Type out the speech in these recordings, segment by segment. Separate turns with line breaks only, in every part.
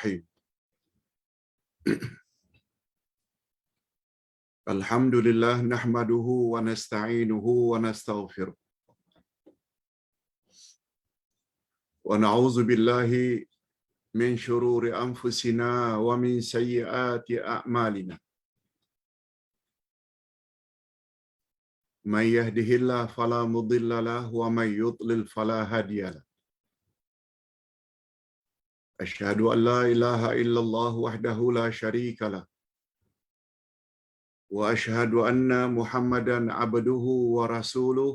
Bismillahirrahmanirrahim. Alhamdulillah nahmaduhu wa nasta'inuhu wa nastaghfiruh. Wa na'udzu billahi min syururi anfusina wa min sayyiati a'malina. May yahdihillahu fala mudilla lahu wa may yudlil fala hadiya lahu. Asyhadu an la ilaha illallah wahdahu la syarika lah. Wa asyhadu anna Muhammadan abduhu wa rasuluh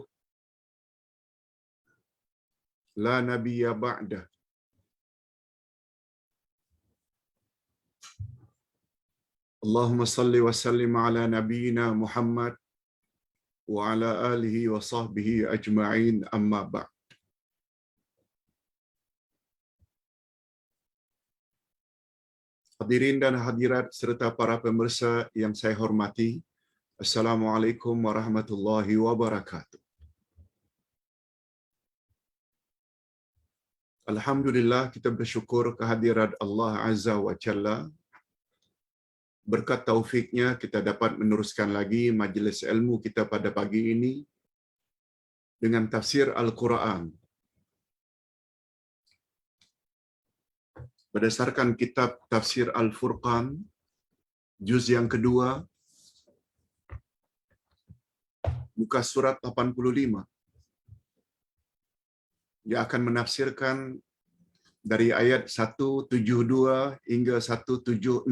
la nabiyya ba'dah. Allahumma salli wa sallim ala nabiyyina Muhammad wa ala alihi wa sahbihi ajma'in, amma ba'd. Hadirin dan hadirat serta para pemirsa yang saya hormati, Assalamualaikum warahmatullahi wabarakatuh. Alhamdulillah, kita bersyukur kehadirat Allah Azza wa Jalla. Berkat taufiknya kita dapat meneruskan lagi majlis ilmu kita pada pagi ini dengan tafsir Al-Quran. Berdasarkan kitab Tafsir Al-Furqan, juz yang kedua, muka surat 85, yang akan menafsirkan dari ayat 172 hingga 176.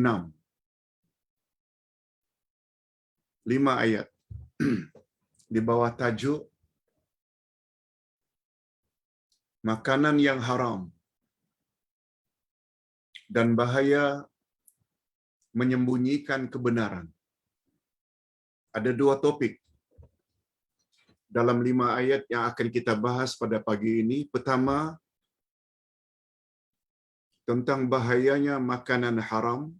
5 ayat di bawah tajuk makanan yang haram dan bahaya menyembunyikan kebenaran. Ada 2 topik dalam 5 ayat yang akan kita bahas pada pagi ini. Pertama, tentang bahayanya makanan haram.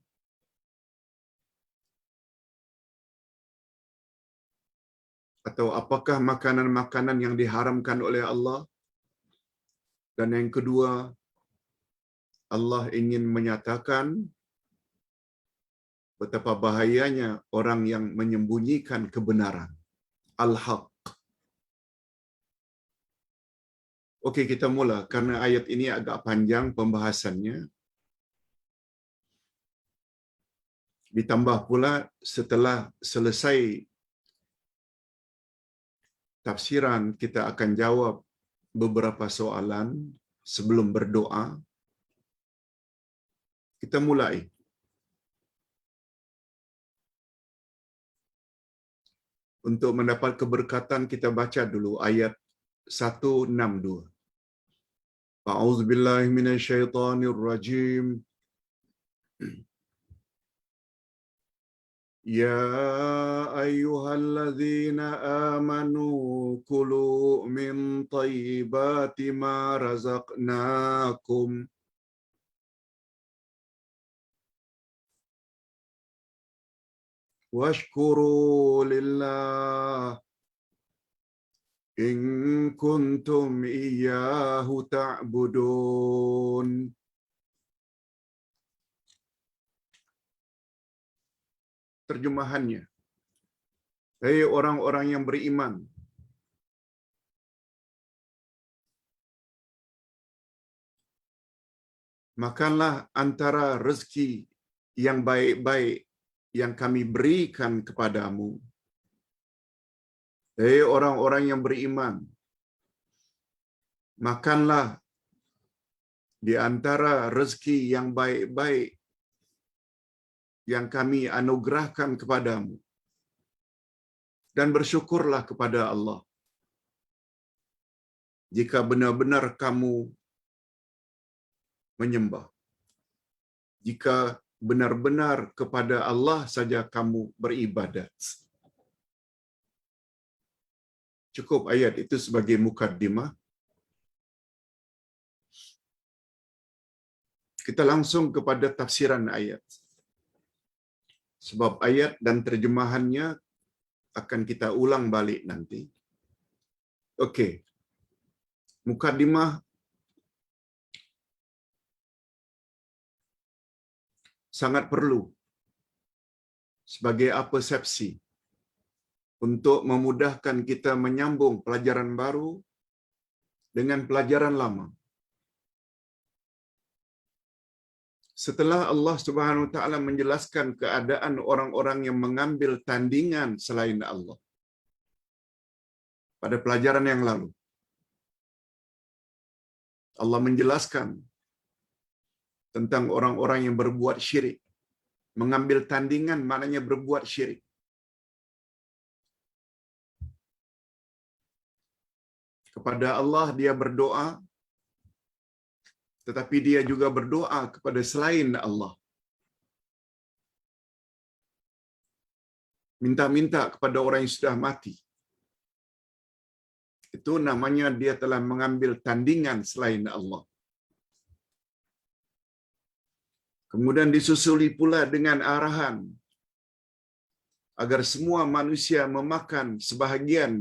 Atau apakah makanan-makanan yang diharamkan oleh Allah. Dan yang kedua, Allah ingin menyatakan betapa bahayanya orang yang menyembunyikan kebenaran. Al-Haq. Okey, kita mula karena ayat ini agak panjang pembahasannya. Ditambah pula setelah selesai tafsiran, kita akan jawab beberapa soalan sebelum berdoa. Kita mulai. Untuk mendapat keberkatan, kita baca dulu ayat 162. A'udzubillahi minasyaitonirrajim. Ya ayyuhalladzina amanu kulu min thayyibati ma razaqnakum washkuru lillah in kuntum iyyahu ta'budun. Terjemahannya, hai orang-orang yang beriman, makanlah antara rezeki yang baik-baik yang kami berikan kepadamu. Hai orang-orang yang beriman, makanlah di antara rezeki yang baik-baik yang kami anugerahkan kepadamu, dan bersyukurlah kepada Allah jika benar-benar kamu menyembah. Jika benar-benar kepada Allah saja kamu beribadat. Cukup ayat itu sebagai mukaddimah. Kita langsung kepada tafsiran ayat. Sebab ayat dan terjemahannya akan kita ulang balik nanti. Okey. Mukaddimah sangat perlu sebagai persepsi untuk memudahkan kita menyambung pelajaran baru dengan pelajaran lama. Setelah Allah Subhanahu wa taala menjelaskan keadaan orang-orang yang mengambil tandingan selain Allah pada pelajaran yang lalu, Allah menjelaskan tentang orang-orang yang berbuat syirik. Mengambil tandingan maknanya berbuat syirik. Kepada Allah dia berdoa, tetapi dia juga berdoa kepada selain Allah. Minta-minta kepada orang yang sudah mati. Itu namanya dia telah mengambil tandingan selain Allah. Kemudian disusuli pula dengan arahan agar semua manusia memakan sebahagian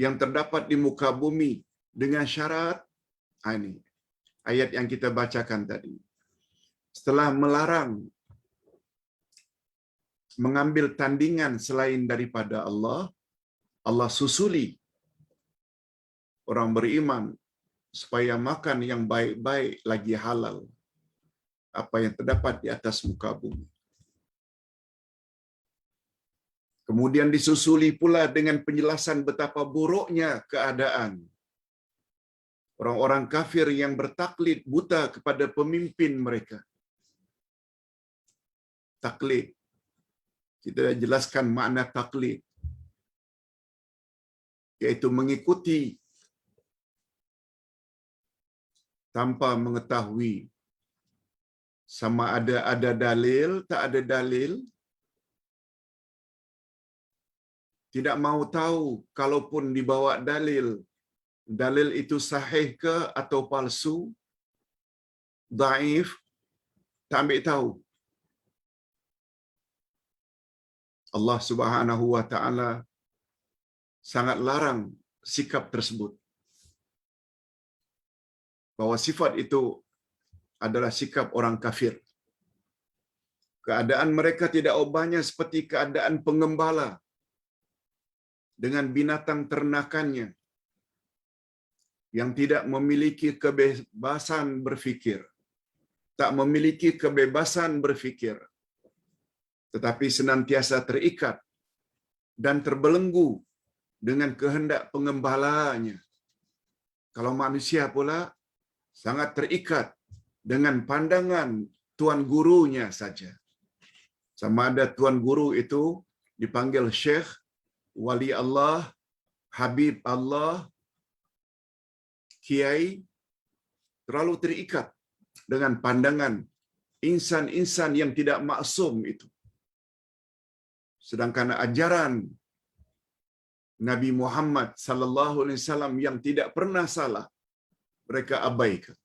yang terdapat di muka bumi dengan syarat, ini ayat yang kita bacakan tadi. Setelah melarang mengambil tandingan selain daripada Allah, Allah susuli orang beriman supaya makan yang baik-baik lagi halal, apa yang terdapat di atas muka bumi. Kemudian disusuli pula dengan penjelasan betapa buruknya keadaan orang-orang kafir yang bertaklid buta kepada pemimpin mereka. Taklid. Kita jelaskan makna taklid, yaitu mengikuti tanpa mengetahui sama ada dalil, tak ada dalil. Tidak mau tahu kalaupun dibawa dalil, dalil itu sahih ke atau palsu, dhaif, tak ambil tahu. Allah Subhanahu wa taala sangat larang sikap tersebut. Bahwa sifat itu adalah sikap orang kafir. Keadaan mereka tidak ubahnya seperti keadaan pengembala dengan binatang ternakannya yang tidak memiliki kebebasan berfikir, tak memiliki kebebasan berfikir, tetapi senantiasa terikat dan terbelenggu dengan kehendak pengembalanya. Kalau manusia pula sangat terikat dengan pandangan tuan gurunya saja. Sama ada tuan guru itu dipanggil Syekh, Wali Allah, Habib Allah, Kiai, terlalu terikat dengan pandangan insan-insan yang tidak maksum itu. Sedangkan ajaran Nabi Muhammad sallallahu alaihi wasallam yang tidak pernah salah, mereka abaikan.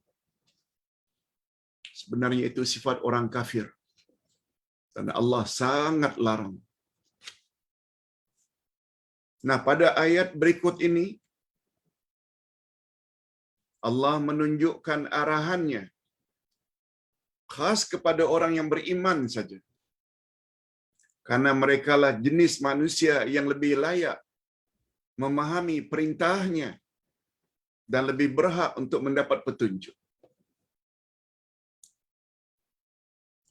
Sebenarnya itu sifat orang kafir. Dan Allah sangat larang. Nah, pada ayat berikut ini Allah menunjukkan arahannya khas kepada orang yang beriman saja. Karena merekalah jenis manusia yang lebih layak memahami perintahnya dan lebih berhak untuk mendapat petunjuk.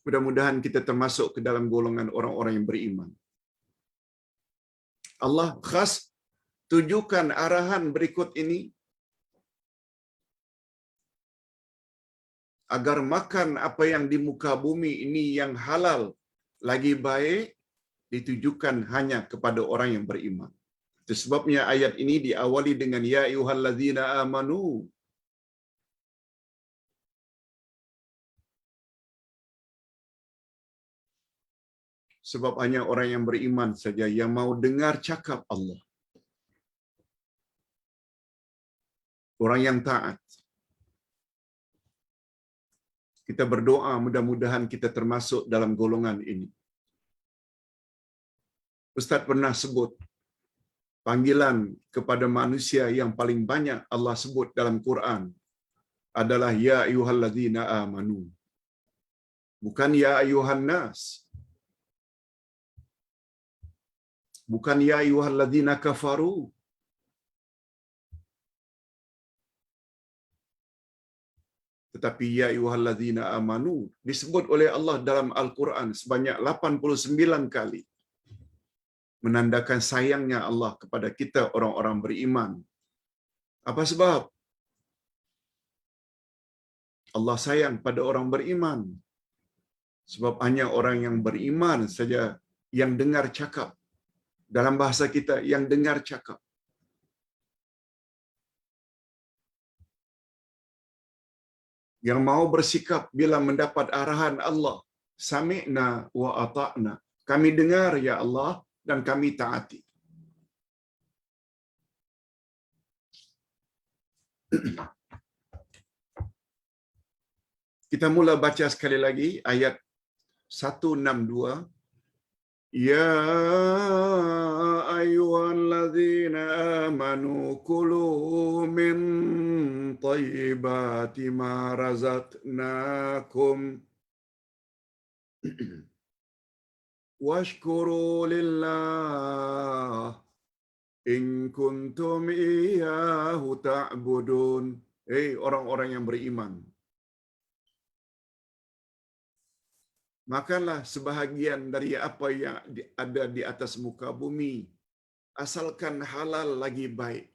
Mudah-mudahan kita termasuk ke dalam golongan orang-orang yang beriman. Allah khas tujukan arahan berikut ini agar makan apa yang di muka bumi ini yang halal lagi baik ditujukan hanya kepada orang yang beriman. Itu sebabnya ayat ini diawali dengan ya ayyuhallazina amanu. Sebab hanya orang yang beriman saja yang mau dengar cakap Allah. Orang yang taat. Kita berdoa mudah-mudahan kita termasuk dalam golongan ini. Ustaz pernah sebut panggilan kepada manusia yang paling banyak Allah sebut dalam Quran adalah ya ayyuhallazina amanu. Bukan ya ayuhan nas. Bukan ya ayyuhalladzina kafaru. Tetapi ya ayyuhalladzina amanu disebut oleh Allah dalam Al-Quran sebanyak 89 kali. Menandakan sayangnya Allah kepada kita orang-orang beriman. Apa sebab? Allah sayang pada orang beriman. Sebab hanya orang yang beriman saja yang dengar cakap. Dalam bahasa kita, yang dengar cakap. Yang mau bersikap bila mendapat arahan Allah. Sami'na wa ata'na. Kami dengar ya Allah dan kami taati. Kita mula baca sekali lagi ayat 162. Ya ayyuhalladzina amanu kulu min thayyibati ma razaqnakum washkuru lillah in kuntum iyyahu ta'budun. Orang-orang yang beriman, makanlah sebahagian dari apa yang ada di atas muka bumi, asalkan halal lagi baik.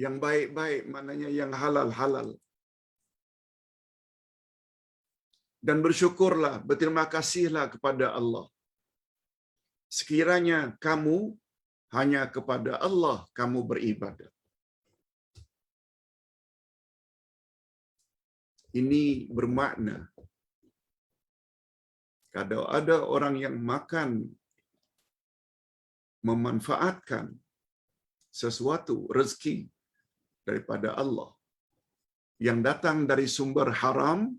Yang baik-baik maknanya yang halal-halal. Dan bersyukurlah, berterima kasihlah kepada Allah. Sekiranya kamu hanya kepada Allah kamu beribadat. Ini bermakna kalau ada orang yang makan memanfaatkan sesuatu rezeki daripada Allah yang datang dari sumber haram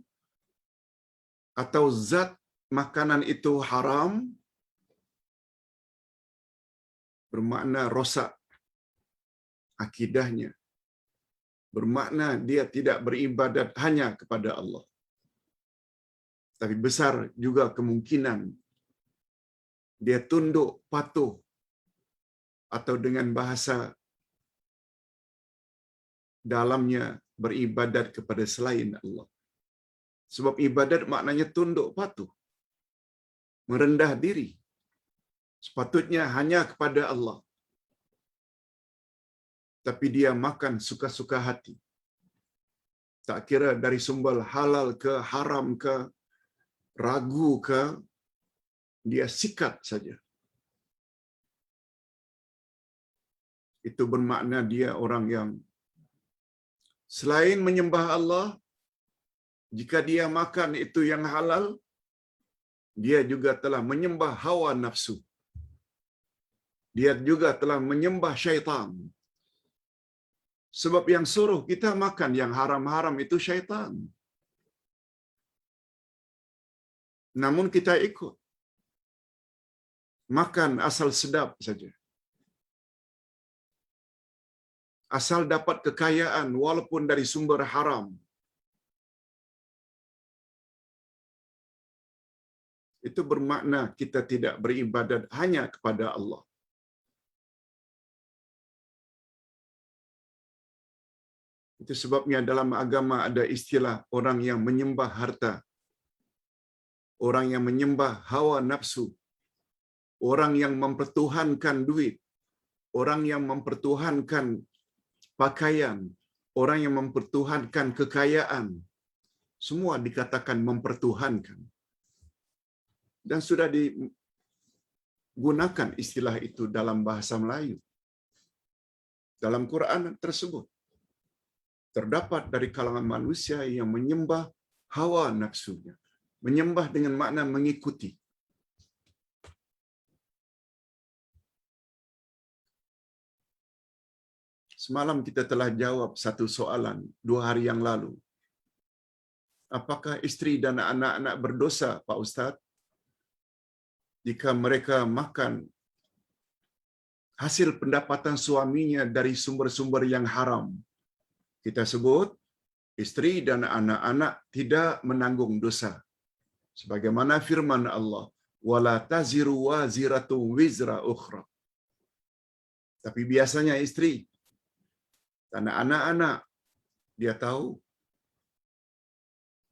atau zat makanan itu haram, bermakna rosak akidahnya. Bermakna dia tidak beribadat hanya kepada Allah. Tapi besar juga kemungkinan dia tunduk patuh atau dengan bahasa dalamnya beribadat kepada selain Allah. Sebab ibadat maknanya tunduk patuh, merendah diri. Sepatutnya hanya kepada Allah. Tapi dia makan suka-suka hati. Tak kira dari sumber halal ke haram ke, ragu ke, dia sikat saja. Itu bermakna dia orang yang selain menyembah Allah, jika dia makan itu yang halal, dia juga telah menyembah hawa nafsu. Dia juga telah menyembah syaitan. Sebab yang suruh kita makan yang haram-haram itu syaitan. Namun kita ikut. Makan asal sedap saja. Asal dapat kekayaan walaupun dari sumber haram. Itu bermakna kita tidak beribadat hanya kepada Allah. Itu sebabnya dalam agama ada istilah orang yang menyembah harta, orang yang menyembah hawa nafsu, orang yang mempertuhankan duit, orang yang mempertuhankan pakaian, orang yang mempertuhankan kekayaan. Semua dikatakan mempertuhankan. Dan sudah digunakan istilah itu dalam bahasa Melayu. Dalam Quran tersebut terdapat dari kalangan manusia yang menyembah hawa nafsunya. Menyembah dengan makna mengikuti. Semalam kita telah jawab satu soalan 2 hari yang lalu. Apakah isteri dan anak-anak berdosa, Pak Ustaz, jika mereka makan hasil pendapatan suaminya dari sumber-sumber yang haram? Kita sebut istri dan anak-anak tidak menanggung dosa. Sebagaimana firman Allah, wala taziru waziratu wizra ukhra. Tapi biasanya istri dan anak-anak dia tahu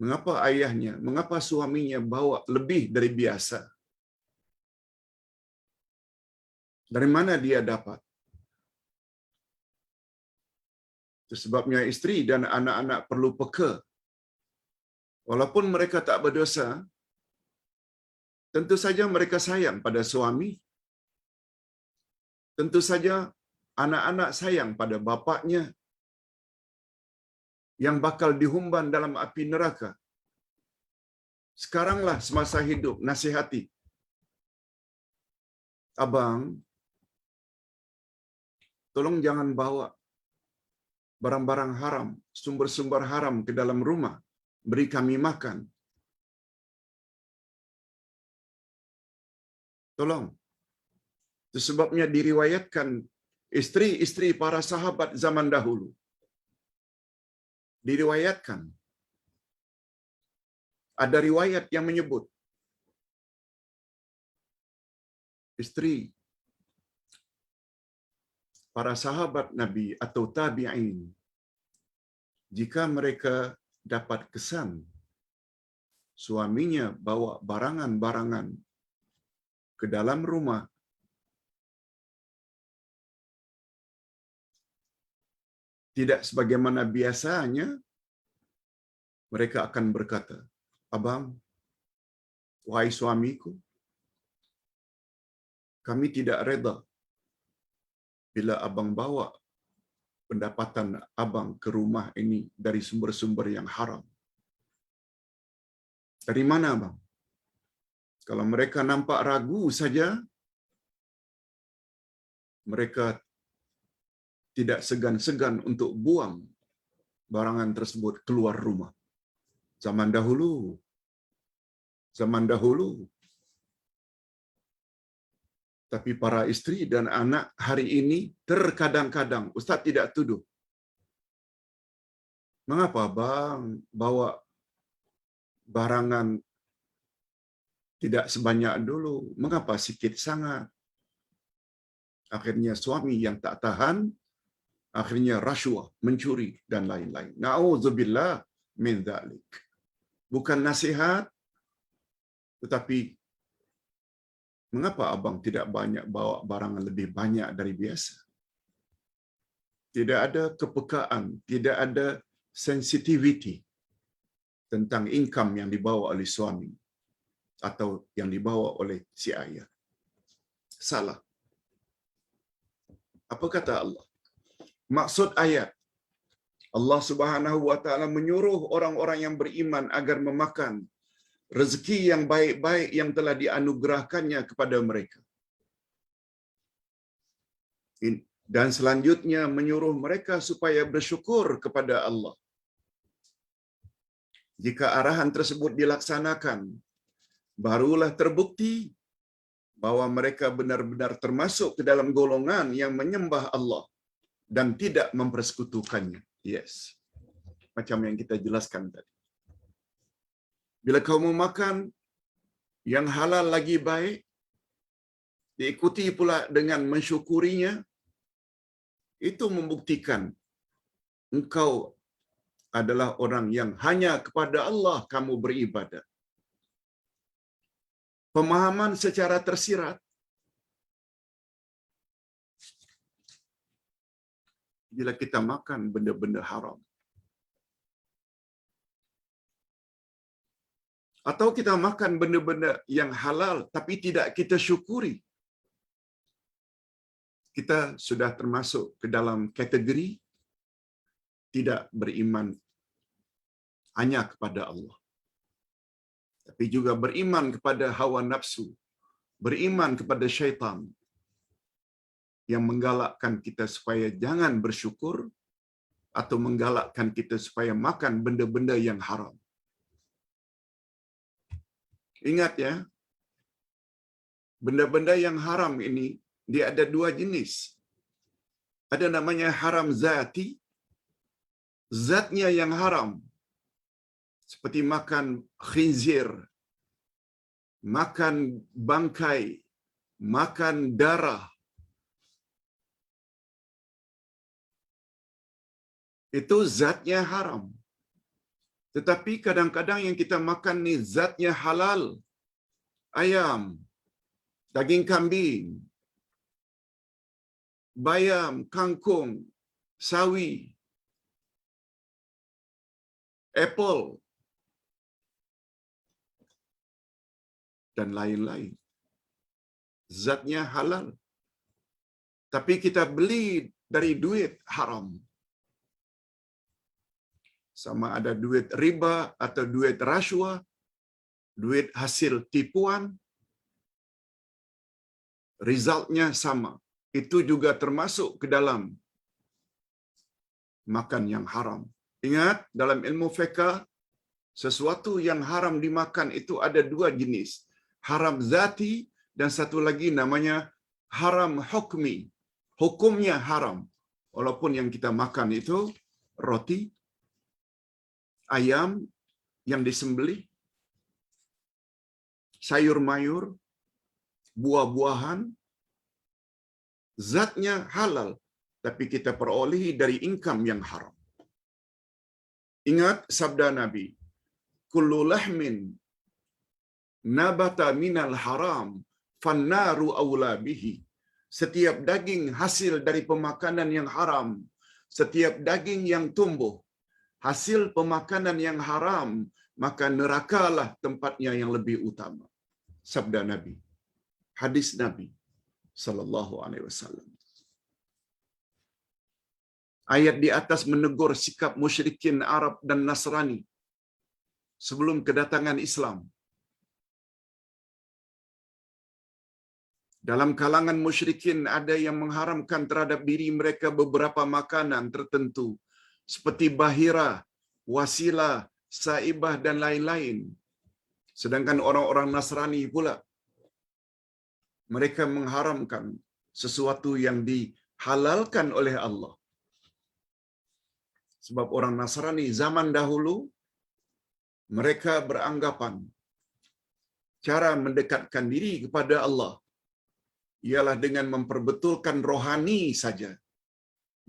mengapa ayahnya, mengapa suaminya bawa lebih dari biasa. Dari mana dia dapat? Itu sebabnya istri dan anak-anak perlu peka. Walaupun mereka tak berdosa, tentu saja mereka sayang pada suami. Tentu saja anak-anak sayang pada bapaknya yang bakal dihumban dalam api neraka. Sekaranglah semasa hidup, nasihati. Abang, tolong jangan bawa barang-barang haram, sumber-sumber haram ke dalam rumah. Beri kami makan. Tolong. Itu sebabnya diriwayatkan istri-istri para sahabat zaman dahulu. Diriwayatkan. Ada riwayat yang menyebut istri para sahabat Nabi atau tabi'in, jika mereka dapat kesan suaminya bawa barangan-barangan ke dalam rumah, tidak sebagaimana biasanya, mereka akan berkata, abang, wahai suamiku, kami tidak reda bila abang bawa pendapatan abang ke rumah ini dari sumber-sumber yang haram. Dari mana, abang? Kalau mereka nampak ragu saja, mereka tidak segan-segan untuk buang barangan tersebut keluar rumah. Zaman dahulu. Tapi para istri dan anak hari ini terkadang-kadang, Ustaz tidak tuduh. Mengapa abang bawa barangan tidak sebanyak dulu? Mengapa sikit sangat? Akhirnya suami yang tak tahan, akhirnya rasuah, mencuri dan lain-lain. Na'udzubillah min dzalik. Bukan nasihat, tetapi mengapa abang tidak banyak bawa barangan lebih banyak dari biasa? Tidak ada kepekaan, tidak ada sensitivity tentang income yang dibawa oleh suami atau yang dibawa oleh si ayah. Salah. Apa kata Allah? Maksud ayat, Allah Subhanahu wa taala menyuruh orang-orang yang beriman agar memakan rezeki yang baik-baik yang telah dianugerahkannya kepada mereka. Dan selanjutnya menyuruh mereka supaya bersyukur kepada Allah. Jika arahan tersebut dilaksanakan, barulah terbukti bahwa mereka benar-benar termasuk ke dalam golongan yang menyembah Allah dan tidak mempersekutukannya. Yes. Macam yang kita jelaskan tadi. Bila kau memakan yang halal lagi baik, diikuti pula dengan mensyukurinya, itu membuktikan engkau adalah orang yang hanya kepada Allah kamu beribadah. Pemahaman secara tersirat, bila kita makan benda-benda haram, atau kita makan benda-benda yang halal tapi tidak kita syukuri, kita sudah termasuk ke dalam kategori tidak beriman hanya kepada Allah, tapi juga beriman kepada hawa nafsu, beriman kepada syaitan yang menggalakkan kita supaya jangan bersyukur atau menggalakkan kita supaya makan benda-benda yang haram. Ingat ya, benda-benda yang haram ini dia ada dua jenis. Ada namanya haram zati, zatnya yang haram, seperti makan khinzir, makan bangkai, makan darah, itu zatnya haram. Tetapi kadang-kadang yang kita makan ni zatnya halal. Ayam, daging kambing, bayam, kangkung, sawi, apple, dan lain-lain. Zatnya halal. Tapi kita beli dari duit haram. Sama ada duit riba atau duit rasuah, duit hasil tipuan, resultnya sama. Itu juga termasuk ke dalam makan yang haram. Ingat, dalam ilmu fiqh, sesuatu yang haram dimakan itu ada dua jenis. Haram zati dan satu lagi namanya haram hukmi. Hukumnya haram. Walaupun yang kita makan itu roti, ayam yang disembelih, sayur mayur, buah-buahan, zatnya halal, tapi kita perolehi dari income yang haram. Ingat sabda Nabi, kullu lahmin nabata minal haram fannaru awla bihi. Setiap daging hasil dari pemakanan yang haram, setiap daging yang tumbuh hasil pemakanan yang haram, maka nerakalah tempatnya yang lebih utama. Sabda Nabi, hadis Nabi sallallahu alaihi wasallam. Ayat di atas menegur sikap musyrikin Arab dan Nasrani sebelum kedatangan Islam. Dalam kalangan musyrikin ada yang mengharamkan terhadap diri mereka beberapa makanan tertentu seperti bahira, wasilah, saibah dan lain-lain. Sedangkan orang-orang Nasrani pula mereka mengharamkan sesuatu yang dihalalkan oleh Allah. Sebab orang Nasrani zaman dahulu mereka beranggapan cara mendekatkan diri kepada Allah ialah dengan memperbetulkan rohani saja.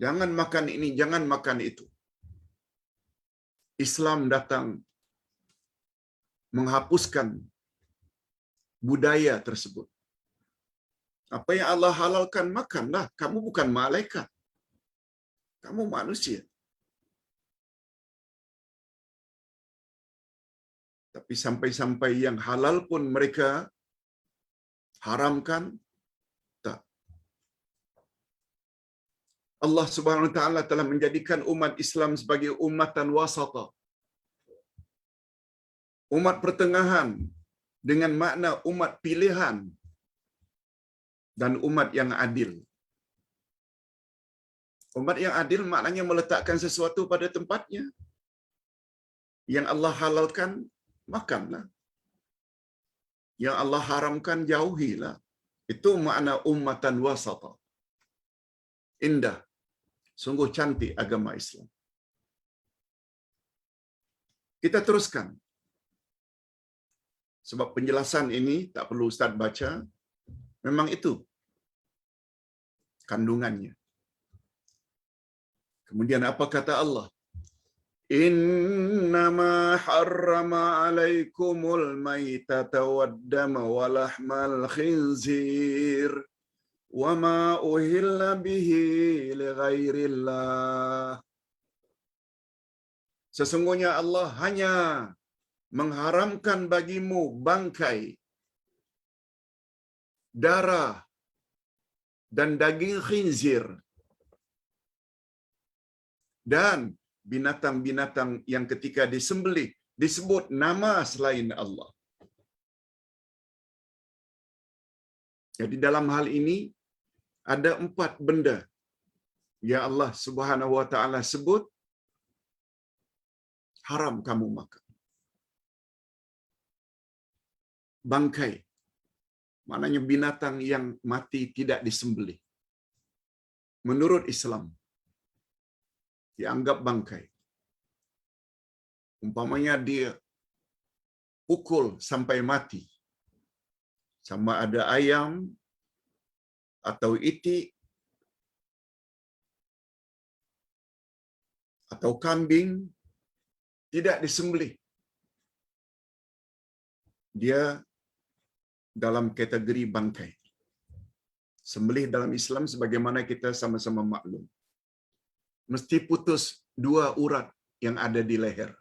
Jangan makan ini, jangan makan itu. Islam datang menghapuskan budaya tersebut. Apa yang Allah halalkan, makanlah. Kamu bukan malaikat. Kamu manusia. Tapi sampai-sampai yang halal pun mereka haramkan. Tak. Allah Subhanahu wa taala telah menjadikan umat Islam sebagai ummatan wasata. Umat pertengahan dengan makna umat pilihan dan umat yang adil. Umat yang adil maknanya meletakkan sesuatu pada tempatnya. Yang Allah halalkan, makanlah. Yang Allah haramkan, jauhilah. Itu makna ummatan wasata. Indah. Sungguh cantik agama Islam. Kita teruskan. Sebab penjelasan ini tak perlu Ustaz baca. Memang itu kandungannya. Kemudian apa kata Allah? Innama harrama alaikumul maitata waddama walahmal khinzir wama uhilla bihi lighairillah. Sesungguhnya Allah hanya mengharamkan bagimu bangkai, darah, dan daging khinzir, dan binatang-binatang yang ketika disembelih disebut nama selain Allah. Jadi dalam hal ini ada 4 benda yang Allah Subhanahu wa taala sebut haram kamu makan. Bangkai, maknanya binatang yang mati tidak disembelih. Menurut Islam dianggap bangkai. Umpamanya dia pukul sampai mati, sama ada ayam atau itik atau kambing, tidak disembelih, dia dalam kategori bangkai. Sembelih dalam Islam sebagaimana kita sama-sama maklum, mesti putus 2 urat yang ada di leher.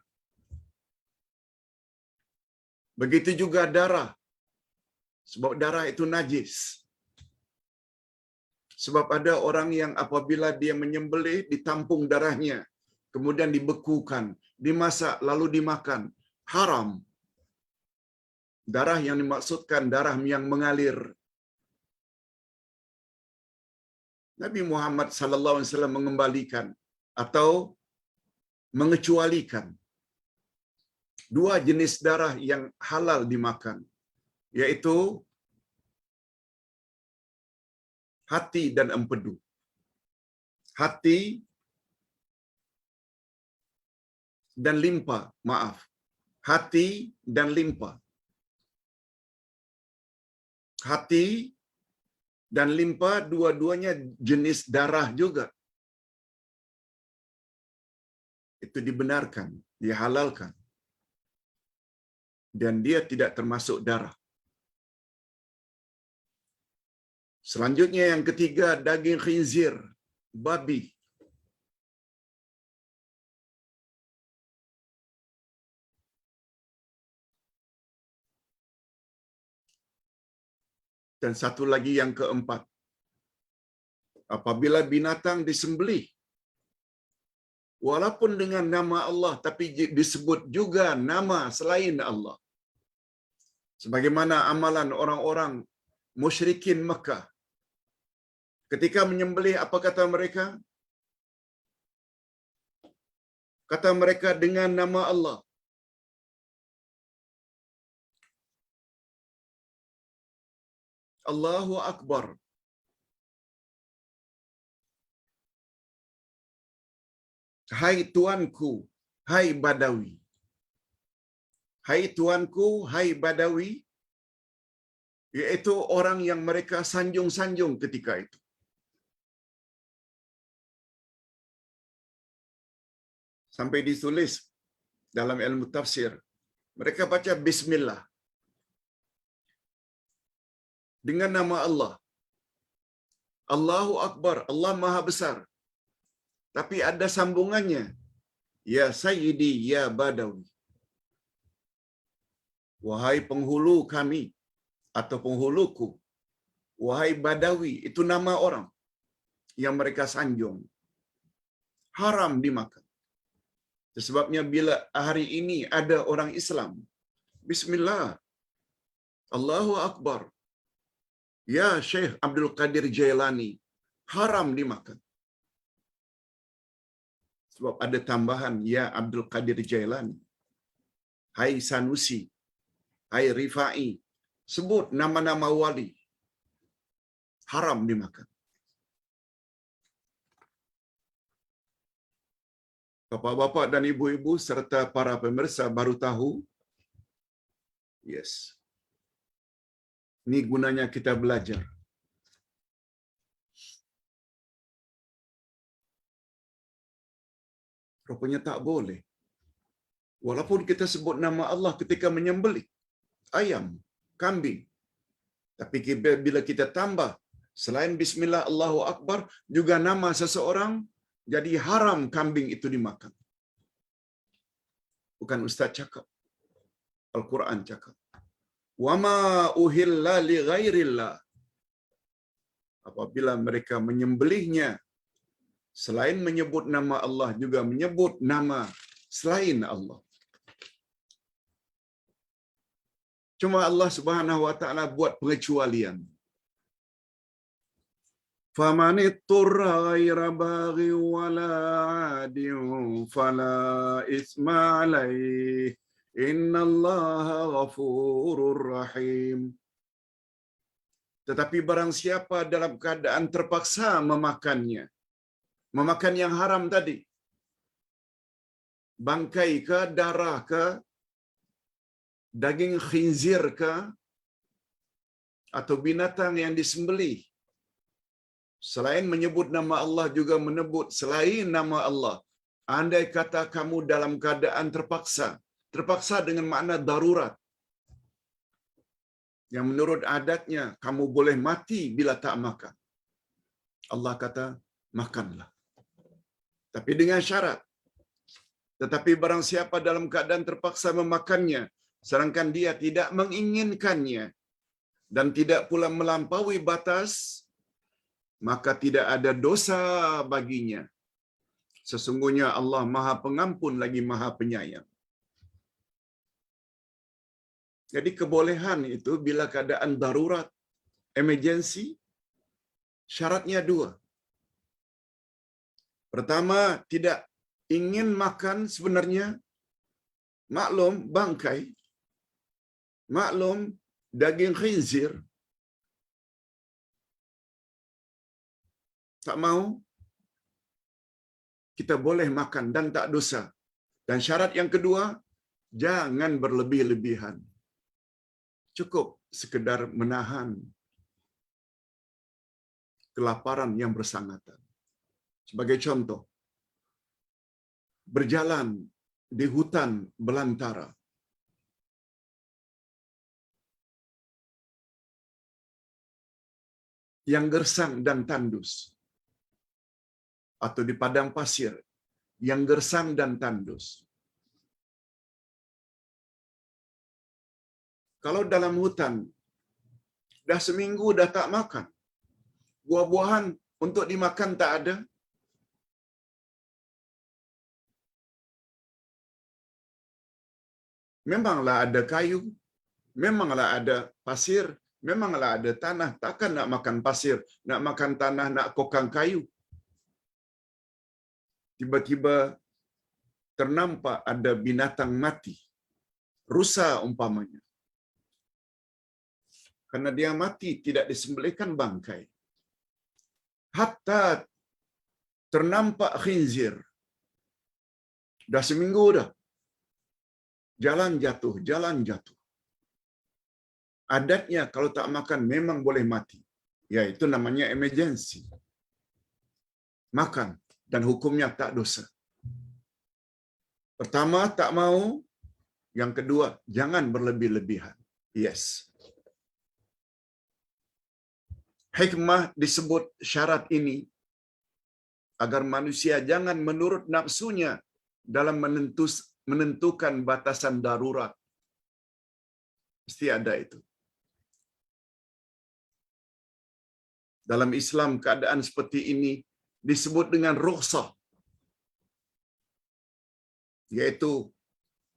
Begitu juga darah, sebab darah itu najis. Sebab ada orang yang apabila dia menyembelih, ditampung darahnya, kemudian dibekukan, dimasak, lalu dimakan. Haram. Darah yang dimaksudkan darah yang mengalir. Nabi Muhammad sallallahu alaihi wasallam mengembalikan atau mengecualikan 2 jenis darah yang halal dimakan, yaitu hati dan empedu. Hati dan limpa, maaf. Hati dan limpa. Hati dan limpa dua-duanya jenis darah juga. Itu dibenarkan, dihalalkan. Dan dia tidak termasuk darah. Selanjutnya yang ketiga, daging khinzir, babi. Dan satu lagi yang keempat, apabila binatang disembelih, walaupun dengan nama Allah, tapi disebut juga nama selain Allah. Sebagaimana amalan orang-orang musyrikin Mekah. Ketika menyembelih, apa kata mereka? Kata mereka dengan nama Allah. Allahu Akbar. Hai tuanku, hai Badawi. Hai tuanku, hai Badawi, iaitu orang yang mereka sanjung-sanjung ketika itu. Sampai ditulis dalam ilmu tafsir, mereka baca Bismillah. Dengan nama Allah. Allahu Akbar, Allah Maha Besar. Tapi ada sambungannya. Ya Sayyidi, Ya Badawi. Wahai penghulu kami, atau penghuluku. Wahai Badawi, itu nama orang yang mereka sanjung. Haram dimakan. Sebabnya bila hari ini ada orang Islam, Bismillah, Allahu Akbar, Ya Syekh Abdul Qadir Jailani, haram dimakan. Sebab ada tambahan, Ya Abdul Qadir Jailani, Hai Sanusi, Hai Rifai, sebut nama-nama wali, haram dimakan. Bapak-bapak dan ibu-ibu serta para pemirsa baru tahu, yes, ini gunanya kita belajar. Rupanya tak boleh. Walaupun kita sebut nama Allah ketika menyembelih ayam, kambing. Tapi bila kita tambah, selain Bismillah Allahu Akbar, juga nama seseorang, jadi haram kambing itu dimakan. Bukan Ustaz cakap. Al-Quran cakap. Wama uhilla li ghairillah. Apabila mereka menyembelihnya, selain menyebut nama Allah, juga menyebut nama selain Allah. Cuma Allah Subhanahu wa taala buat pengecualian. Faman itturra ghaira baghi wala 'adin fala isma 'alaihi innallaha ghafurur rahim. Tetapi barang siapa dalam keadaan terpaksa memakannya, memakan yang haram tadi, bangkai ke, darah ke, daging khinzir ke, atau binatang yang disembelih selain menyebut nama Allah juga menyebut selain nama Allah, andai kata kamu dalam keadaan terpaksa dengan makna darurat, yang menurut adatnya kamu boleh mati bila tak makan, Allah kata makanlah, tapi dengan syarat. Tetapi barang siapa dalam keadaan terpaksa memakannya sedangkan dia tidak menginginkannya dan tidak pula melampaui batas, maka tidak ada dosa baginya. Sesungguhnya Allah Maha Pengampun lagi Maha Penyayang. Jadi kebolehan itu bila keadaan darurat, emergency, syaratnya dua. Pertama, tidak ingin makan sebenarnya, maklum bangkai, maklum daging khinzir, tak mau, kita boleh makan dan tak dosa. Dan syarat yang kedua, jangan berlebih-lebihan. Cukup sekedar menahan kelaparan yang bersangatan. Sebagai contoh, berjalan di hutan belantara, yang gersang dan tandus, atau di padang pasir yang gersang dan tandus. Kalau dalam hutan dah seminggu dah tak makan, buah-buahan untuk dimakan tak ada, memanglah ada kayu, memanglah ada pasir, memanglah ada tanah, takkan nak makan pasir, nak makan tanah, nak kokang kayu. Tiba-tiba ternampak ada binatang mati, rusa umpamanya. Karena dia mati tidak disembelihkan bangkai. Hatta ternampak khinzir. Dah seminggu dah. Jalan jatuh. Adatnya kalau tak makan memang boleh mati. Ya, itu namanya emergency. Makan dan hukumnya tak dosa. Pertama, tak mau. Yang kedua, jangan berlebih-lebihan. Yes. Hikmah disebut syarat ini agar manusia jangan menurut nafsunya dalam menentukan batasan darurat. Mesti ada itu. Dalam Islam keadaan seperti ini disebut dengan rukhsah, yaitu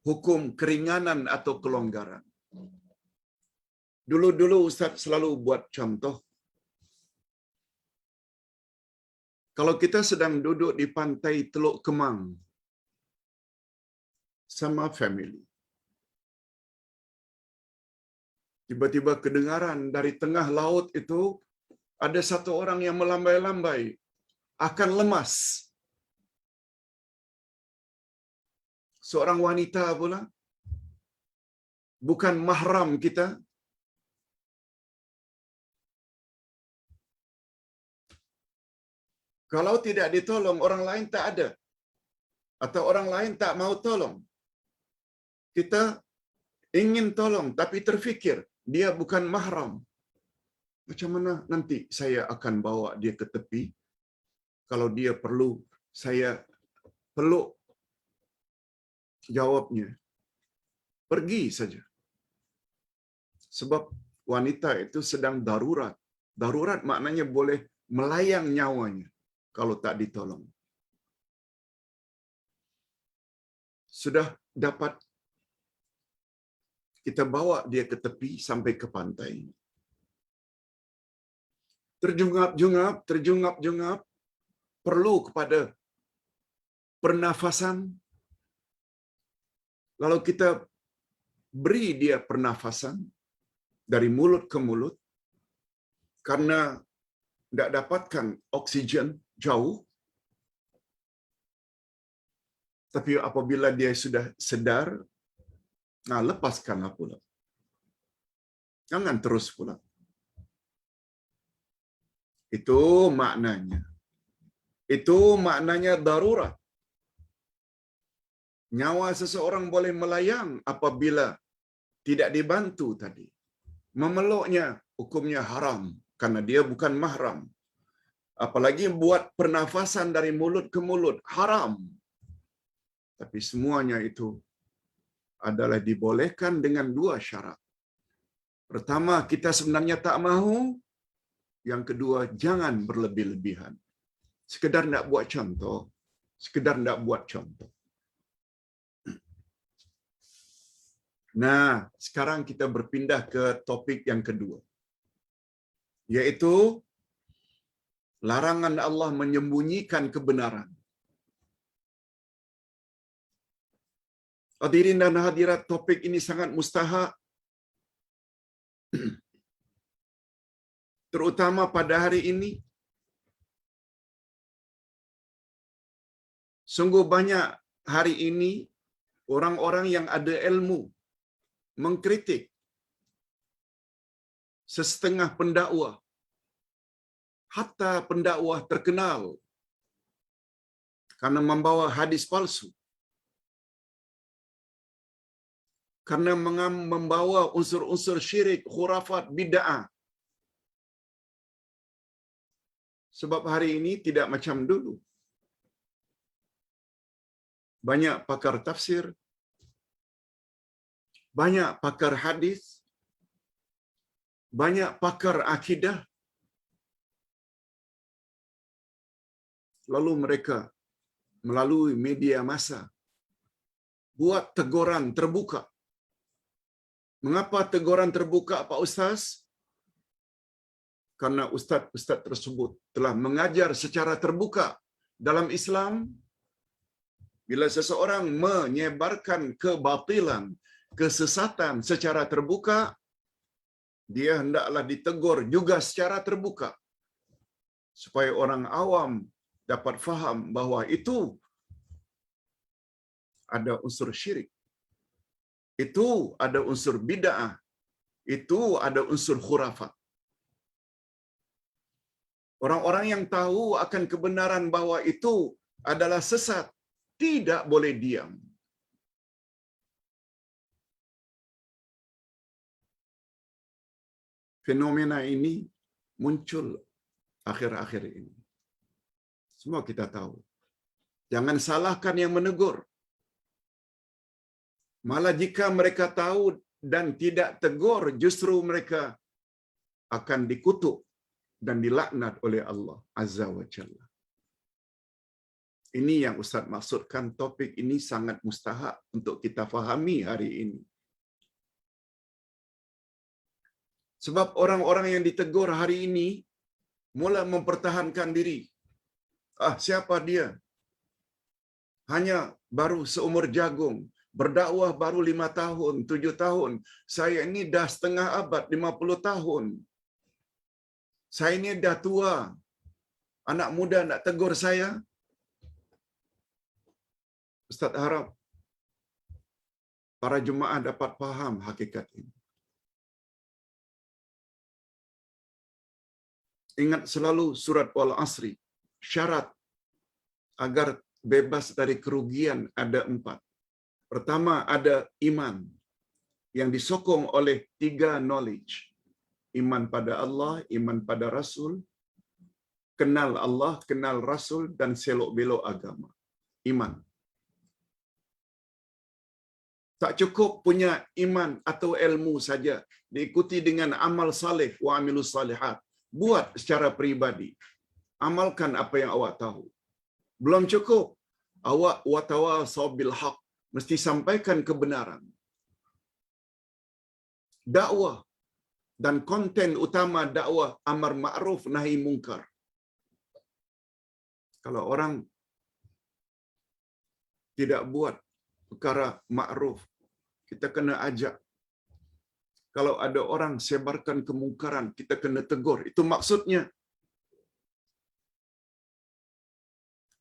hukum keringanan atau kelonggaran. Dulu Ustaz selalu buat contoh. Kalau kita sedang duduk di pantai Teluk Kemang sama family, tiba-tiba kedengaran dari tengah laut itu ada satu orang yang melambai-lambai, akan lemas. Seorang wanita pula, bukan mahram kita. Kalau tidak ditolong, orang lain tak ada. Atau orang lain tak mau tolong. Kita ingin tolong, tapi terfikir, dia bukan mahram. Macam mana nanti saya akan bawa dia ke tepi? Kalau dia perlu, saya peluk. Jawabnya, pergi saja. Sebab wanita itu sedang darurat. Darurat maknanya boleh melayang nyawanya kalau tak ditolong. Sudah dapat kita bawa dia ke tepi sampai ke pantai. Terjungap-jungap, perlu kepada pernafasan. Lalu kita beri dia pernafasan dari mulut ke mulut, karena tidak dapatkan oksigen jauh. Tapi apabila dia sudah sedar, nah lepaskanlah pula. Jangan terus pula. Itu maknanya. Itu maknanya darurat. Nyawa seseorang boleh melayang apabila tidak dibantu tadi. Memeluknya hukumnya haram karena dia bukan mahram. Apalagi buat pernafasan dari mulut ke mulut, haram. Tapi semuanya itu adalah dibolehkan dengan dua syarat. Pertama, kita sebenarnya tak mahu. Yang kedua, jangan berlebih-lebihan. Sekedar nak buat contoh. Sekedar nak buat contoh. Nah, sekarang kita berpindah ke topik yang kedua. Yaitu, larangan Allah menyembunyikan kebenaran. Hadirin dan hadirat, topik ini sangat mustahak. Terutama pada hari ini. Sungguh banyak hari ini orang-orang yang ada ilmu mengkritik sesetengah pendakwah, hatta pendakwah terkenal karena membawa hadis palsu, karena membawa unsur-unsur syirik, khurafat, bid'ah. Sebab hari ini tidak macam dulu. Banyak pakar tafsir, banyak pakar hadis, banyak pakar akidah. Lalu mereka melalui media massa buat teguran terbuka. Mengapa teguran terbuka, Pak Ustaz? Karena ustaz-ustaz tersebut telah mengajar secara terbuka dalam Islam. Bila seseorang menyebarkan kebatilan, kesesatan secara terbuka, dia hendaklah ditegur juga secara terbuka. Supaya orang awam dapat faham bahawa itu ada unsur syirik. Itu ada unsur bid'ah. Itu ada unsur khurafat. Orang-orang yang tahu akan kebenaran bahawa itu adalah sesat, tidak boleh diam. Fenomena ini muncul akhir-akhir ini. Semua kita tahu. Jangan salahkan yang menegur. Malah jika mereka tahu dan tidak tegur, justru mereka akan dikutuk dan dilaknat oleh Allah Azza wa Jalla. Ini yang Ustaz maksudkan, topik ini sangat mustahak untuk kita fahami hari ini. Sebab orang-orang yang ditegur hari ini mula mempertahankan diri. Siapa dia? Hanya baru seumur jagung. Berdakwah baru 5 tahun, 7 tahun. Saya ini dah setengah abad, 50 tahun. Saya ini dah tua. Anak muda nak tegur saya. Ustaz harap para jemaah dapat faham hakikat ini. Ingat selalu surat Wal-Asri. Syarat agar bebas dari kerugian ada 4. Pertama, ada iman yang disokong oleh 3 knowledge. Iman pada Allah, iman pada Rasul, kenal Allah, kenal Rasul, dan selok-belok agama. Iman. Tak cukup punya iman atau ilmu saja, diikuti dengan amal saleh, wa amilus salihat. Buat secara peribadi. Amalkan apa yang awak tahu. Belum cukup. Awak watawasau bil haq, mesti sampaikan kebenaran. Dakwah dan konten utama dakwah amar ma'ruf nahi mungkar. Kalau orang tidak buat perkara ma'ruf, kita kena ajak. Kalau ada orang sebarkan kemungkaran, kita kena tegur. Itu maksudnya.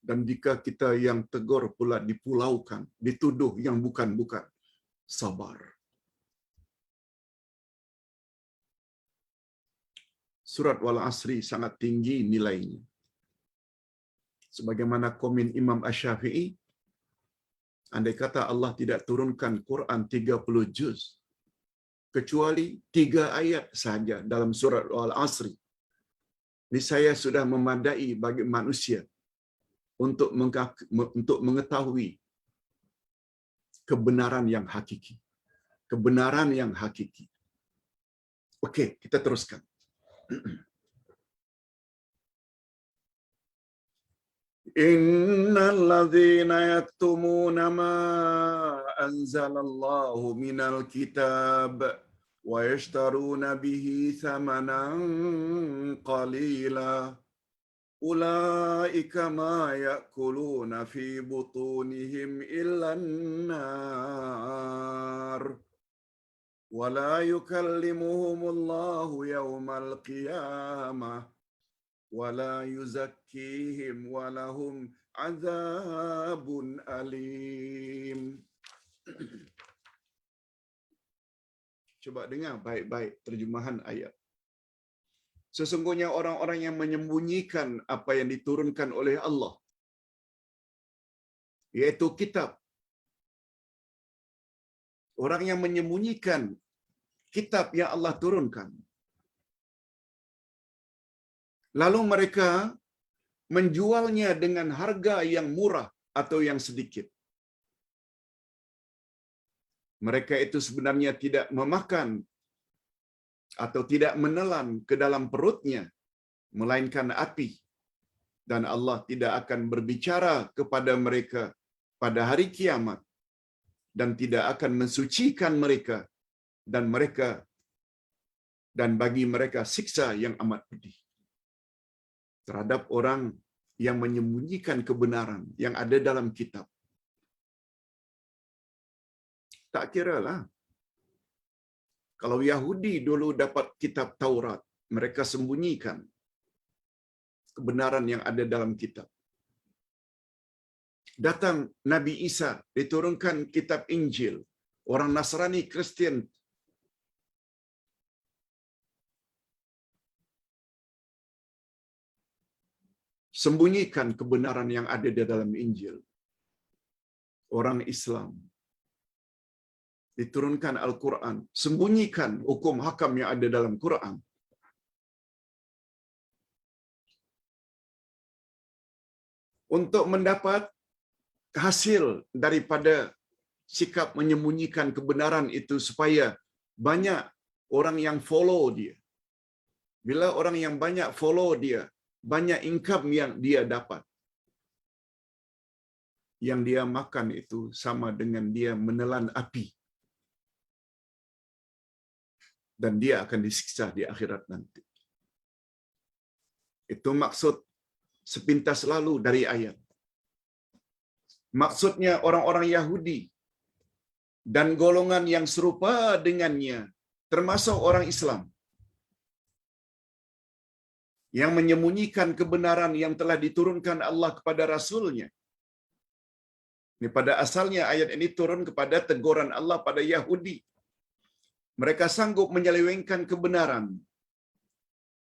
Dan jika kita yang tegur pula dipulaukan, dituduh yang bukan-bukan, sabar. Surat Wal Asri sangat tinggi nilainya. Sebagaimana komen Imam Asy-Syafi'i, andai kata Allah tidak turunkan Quran 30 juz, kecuali 3 ayat saja dalam surat Wal Asri, niscaya sudah memadai bagi manusia untuk mengetahui kebenaran yang hakiki. Kebenaran yang hakiki. Okey, kita teruskan. Innal ladzina yaktumuna ma anzalallahu minal kitab wa yashtaruna bihi thamanan qalila ulaika ma ya'kuluna fi butunihim illan nar wa la yukallimuhumullahu yawmal qiyamah wa la yuzakkihim wa lahum azabun alim. Coba dengar baik-baik terjemahan ayat. Sesungguhnya orang-orang yang menyembunyikan apa yang diturunkan oleh Allah, yaitu kitab. Orang yang menyembunyikan kitab yang Allah turunkan. Lalu mereka menjualnya dengan harga yang murah atau yang sedikit. Mereka itu sebenarnya tidak memakan atau tidak menelan ke dalam perutnya, melainkan api. Dan Allah tidak akan berbicara kepada mereka pada hari kiamat dan tidak akan mensucikan mereka dan bagi mereka siksa yang amat pedih. Terhadap orang yang menyembunyikan kebenaran yang ada dalam kitab. Tak kiralah. Kalau Yahudi dulu dapat kitab Taurat, mereka sembunyikan kebenaran yang ada dalam kitab. Datang Nabi Isa, diturunkan kitab Injil. Orang Nasrani, Kristian sembunyikan kebenaran yang ada di dalam Injil. Orang Islam diturunkan Al-Quran, sembunyikan hukum hakam yang ada dalam Quran. Untuk mendapat hasil daripada sikap menyembunyikan kebenaran itu supaya banyak orang yang follow dia. Bila orang yang banyak follow dia, banyak income yang dia dapat. Yang dia makan itu sama dengan dia menelan api. Dan dia akan disiksa di akhirat nanti. Itu maksud sepintas lalu dari ayat. Maksudnya orang-orang Yahudi dan golongan yang serupa dengannya, termasuk orang Islam, yang menyembunyikan kebenaran yang telah diturunkan Allah kepada Rasul-Nya. Ini pada asalnya ayat ini turun kepada teguran Allah pada Yahudi. Mereka sanggup menyelewengkan kebenaran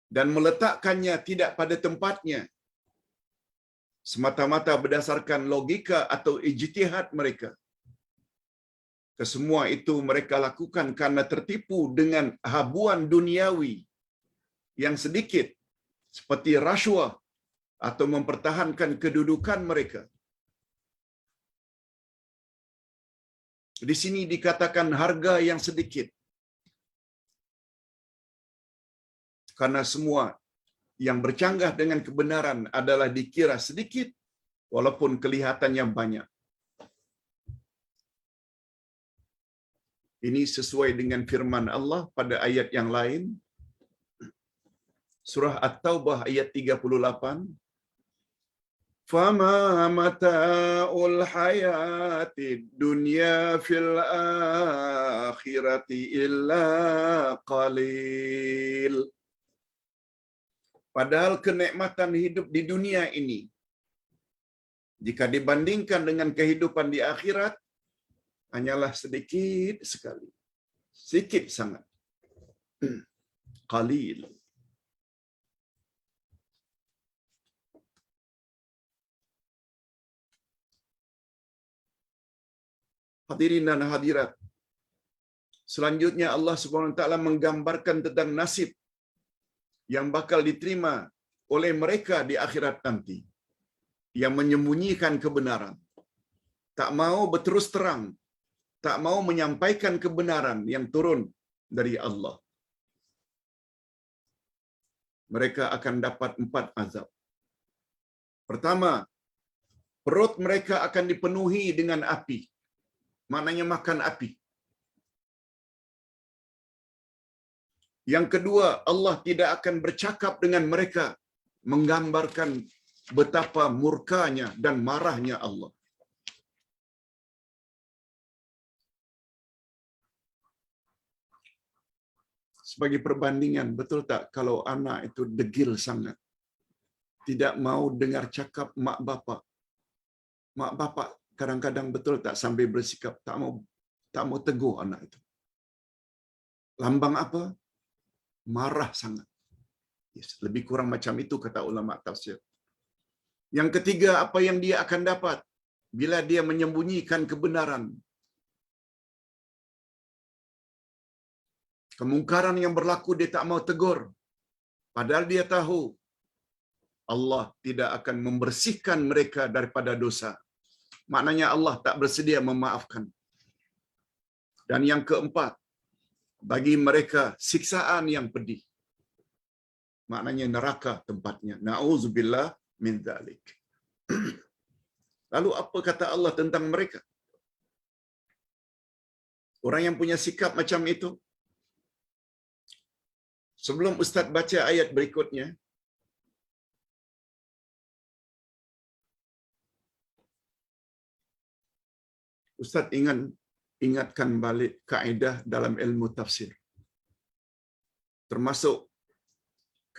dan meletakkannya tidak pada tempatnya, semata-mata berdasarkan logika atau ijtihad mereka. Kesemua itu mereka lakukan karena tertipu dengan habuan duniawi yang sedikit, seperti rasuah atau mempertahankan kedudukan mereka. Di sini dikatakan harga yang sedikit. Karena semua yang bercanggah dengan kebenaran adalah dikira sedikit, walaupun kelihatannya banyak. Ini sesuai dengan firman Allah pada ayat yang lain. Surah At-Taubah ayat 38. Fama mata'ul hayati dunya fil akhirati illa qalil. Padahal kenikmatan hidup di dunia ini Jika dibandingkan dengan kehidupan di akhirat, hanyalah sedikit sekali. Sedikit sangat. Qalil. Hadirin dan hadirat. Selanjutnya Allah Subhanahu wa taala menggambarkan tentang nasib yang bakal diterima oleh mereka di akhirat nanti, yang menyembunyikan kebenaran, tak mau berterus terang, tak mau menyampaikan kebenaran yang turun dari Allah. Mereka akan dapat 4 azab. Pertama, perut mereka akan dipenuhi dengan api. Maknanya makan api. Yang kedua, Allah tidak akan bercakap dengan mereka, menggambarkan betapa murkanya dan marahnya Allah. Sebagai perbandingan, betul tak kalau anak itu degil sangat, tidak mau dengar cakap mak bapak. Mak bapak kadang-kadang betul tak sambil bersikap tak mau tegur anak itu. Lambang apa? Marah sangat. Yes, lebih kurang macam itu kata ulama tafsir. Yang ketiga, apa yang dia akan dapat bila dia menyembunyikan kebenaran? Kemungkaran yang berlaku dia tak mau tegur. Padahal dia tahu Allah tidak akan membersihkan mereka daripada dosa. Maknanya Allah tak bersedia memaafkan. Dan yang keempat, bagi mereka siksaan yang pedih. Maknanya neraka tempatnya. Na'udzubillah min dzalik. Lalu apa kata Allah tentang mereka? Orang yang punya sikap macam itu. Sebelum Ustaz baca ayat berikutnya, Ustaz ingatkan balik kaedah dalam ilmu tafsir. Termasuk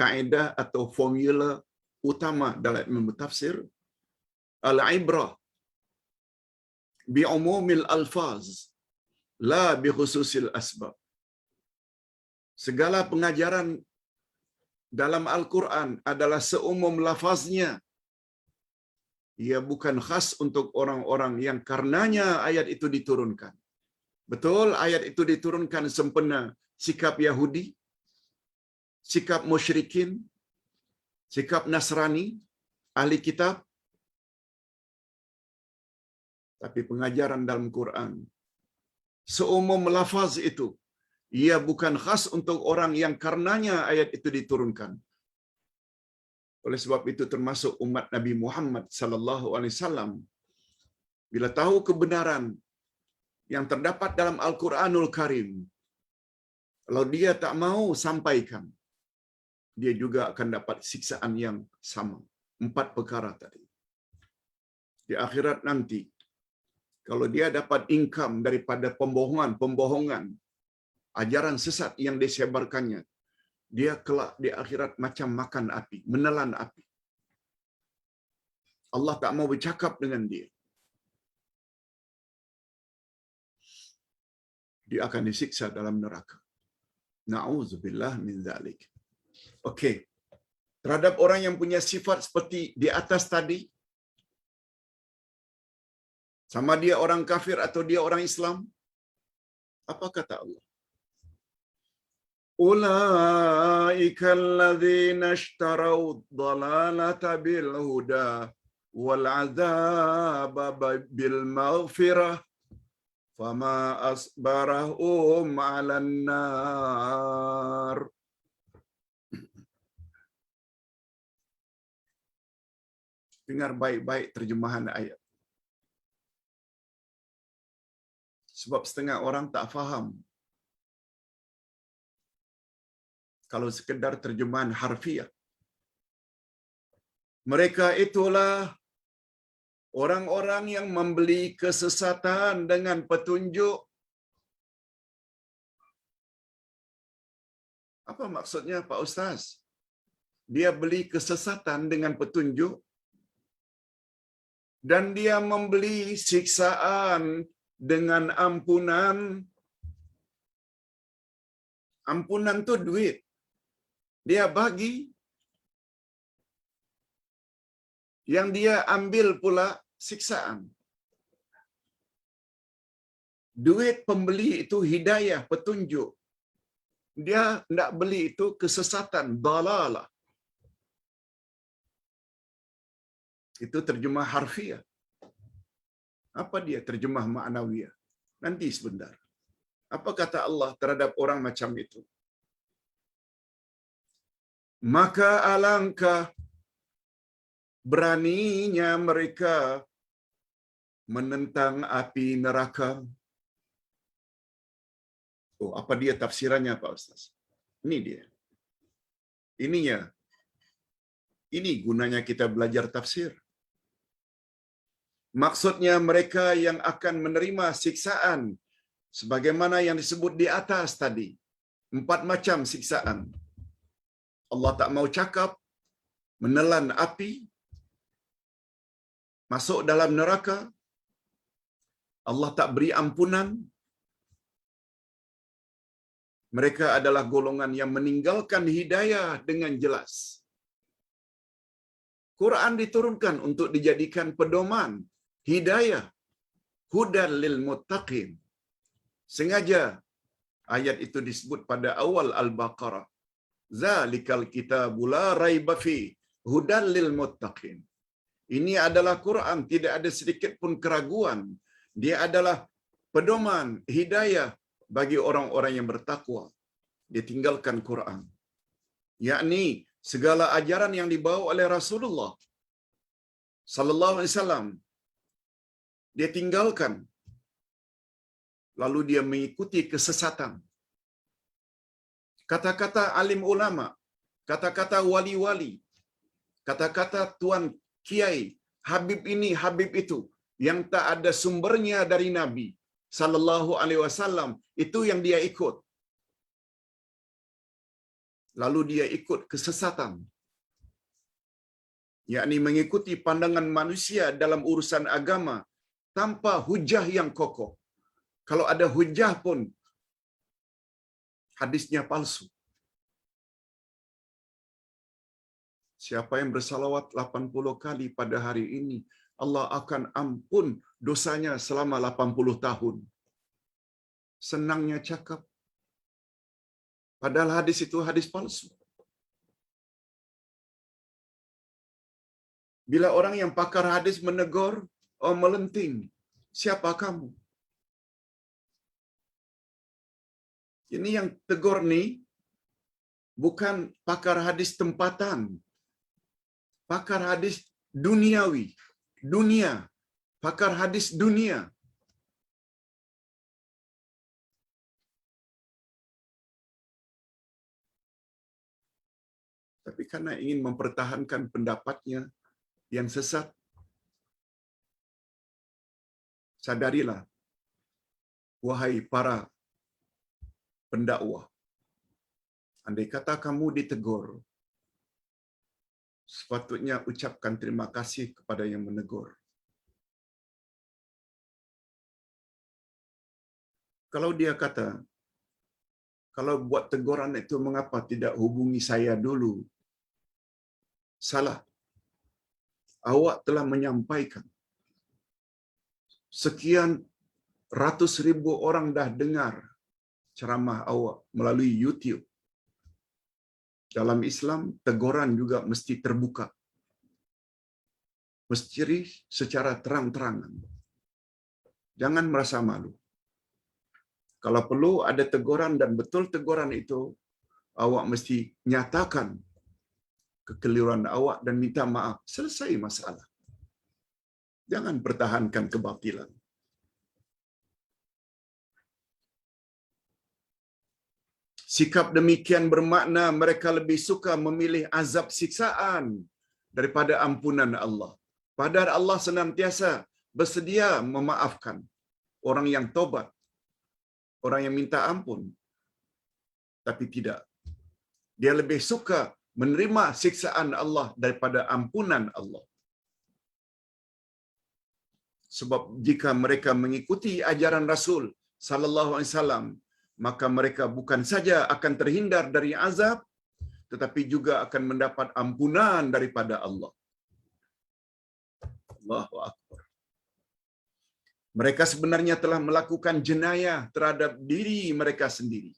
kaedah atau formula utama dalam ilmu tafsir, al-ibrah bi umumil alfaz la bi khususil asbab. Segala pengajaran dalam Al-Quran adalah seumum lafaznya. Ia bukan khas untuk orang-orang yang karenanya ayat itu diturunkan. Betul, ayat itu diturunkan sempena sikap Yahudi, sikap musyrikin, sikap Nasrani, ahli kitab. Tapi pengajaran dalam Quran, seumum lafaz itu, ia bukan khas untuk orang yang karenanya ayat itu diturunkan. Oleh sebab itu termasuk umat Nabi Muhammad sallallahu alaihi wasallam, bila tahu kebenaran yang terdapat dalam Al-Quranul Karim, kalau dia tak mau sampaikan, dia juga akan dapat siksaan yang sama. 4 perkara tadi. Di akhirat nanti, kalau dia dapat income daripada pembohongan, ajaran sesat yang disebarkannya, dia kelak di akhirat macam makan api, menelan api. Allah tak mau bercakap dengan dia. Dia akan disiksa dalam neraka. Na'udzubillah min dzalik. Okey. Terhadap orang yang punya sifat seperti di atas tadi, sama dia orang kafir atau dia orang Islam, apa kata Allah? Ulaika alladzina ishtarau dhalalata bil huda wal azaba bil maghfirah fama asbarahum 'alan nar. Dengar baik-baik terjemahan ayat. Sebab setengah orang tak faham kalau sekedar terjemahan harfiah. Mereka itulah orang-orang yang membeli kesesatan dengan petunjuk. Apa maksudnya Pak Ustaz? Dia beli kesesatan dengan petunjuk. dan dia membeli siksaan dengan ampunan. Ampunan tu duit. Dia bagi, yang dia ambil pula siksaan. Duit pembeli itu hidayah, petunjuk. Dia tidak beli itu kesesatan, dalalah. Itu terjemah harfiah. Apa dia terjemah ma'nawiyah? Nanti sebentar. Apa kata Allah terhadap orang macam itu? Maka alangkah beraninya mereka menentang api neraka. Oh, apa dia tafsirannya Pak Ustaz? Ini dia. Ininya. Ini gunanya kita belajar tafsir. Maksudnya mereka yang akan menerima siksaan sebagaimana yang disebut di atas tadi. 4 macam siksaan. Allah tak mau cakap, menelan api, masuk dalam neraka. Allah tak beri ampunan. Mereka adalah golongan yang meninggalkan hidayah dengan jelas. Quran diturunkan untuk dijadikan pedoman, hidayah, hudan lil muttaqin. Sengaja ayat itu disebut pada awal Al-Baqarah. Zalikal kitabu la raiba fi hudan lil muttaqin. Ini adalah Quran, tidak ada sedikit pun keraguan. Dia adalah pedoman, hidayah bagi orang-orang yang bertakwa. Dia tinggalkan Quran. Yakni segala ajaran yang dibawa oleh Rasulullah sallallahu alaihi wasallam dia tinggalkan. Lalu dia mengikuti kesesatan. Kata-kata alim ulama, kata-kata wali-wali, kata-kata tuan kiai, habib ini, habib itu, yang tak ada sumbernya dari Nabi sallallahu alaihi wasallam, itu yang dia ikut. Lalu dia ikut kesesatan. Yakni mengikuti pandangan manusia dalam urusan agama tanpa hujah yang kokoh. Kalau ada hujah pun hadisnya palsu. Siapa yang bersalawat 80 kali pada hari ini, Allah akan ampun dosanya selama 80 tahun. Senangnya cakap. Padahal hadis itu hadis palsu. Bila orang yang pakar hadis menegur, oh melenting, siapa kamu? Ini yang tegur ni bukan pakar hadis tempatan. Pakar hadis duniawi, dunia, pakar hadis dunia. Tapi karena ingin mempertahankan pendapatnya yang sesat, sadarilah, wahai para pendakwah. Andai kata kamu ditegur, sepatutnya ucapkan terima kasih kepada yang menegur. Kalau dia kata, kalau buat teguran itu mengapa tidak hubungi saya dulu? Salah. Awak telah menyampaikan. Sekian ratus ribu orang dah dengar ceramah awak melalui YouTube. Dalam Islam, teguran juga mesti terbuka. Mesti secara terang-terangan. Jangan merasa malu. Kalau perlu ada teguran dan betul teguran itu, awak mesti nyatakan kekeliruan awak dan minta maaf. Selesai masalah. Jangan pertahankan kebatilan. Sikap demikian bermakna mereka lebih suka memilih azab siksaan daripada ampunan Allah. Padahal Allah senantiasa bersedia memaafkan orang yang tobat, orang yang minta ampun. Tapi tidak. Dia lebih suka menerima siksaan Allah daripada ampunan Allah. Sebab jika mereka mengikuti ajaran Rasul sallallahu alaihi wasallam, maka mereka bukan saja akan terhindar dari azab, tetapi juga akan mendapat ampunan daripada Allah. Allahu akbar. Mereka sebenarnya telah melakukan jenayah terhadap diri mereka sendiri,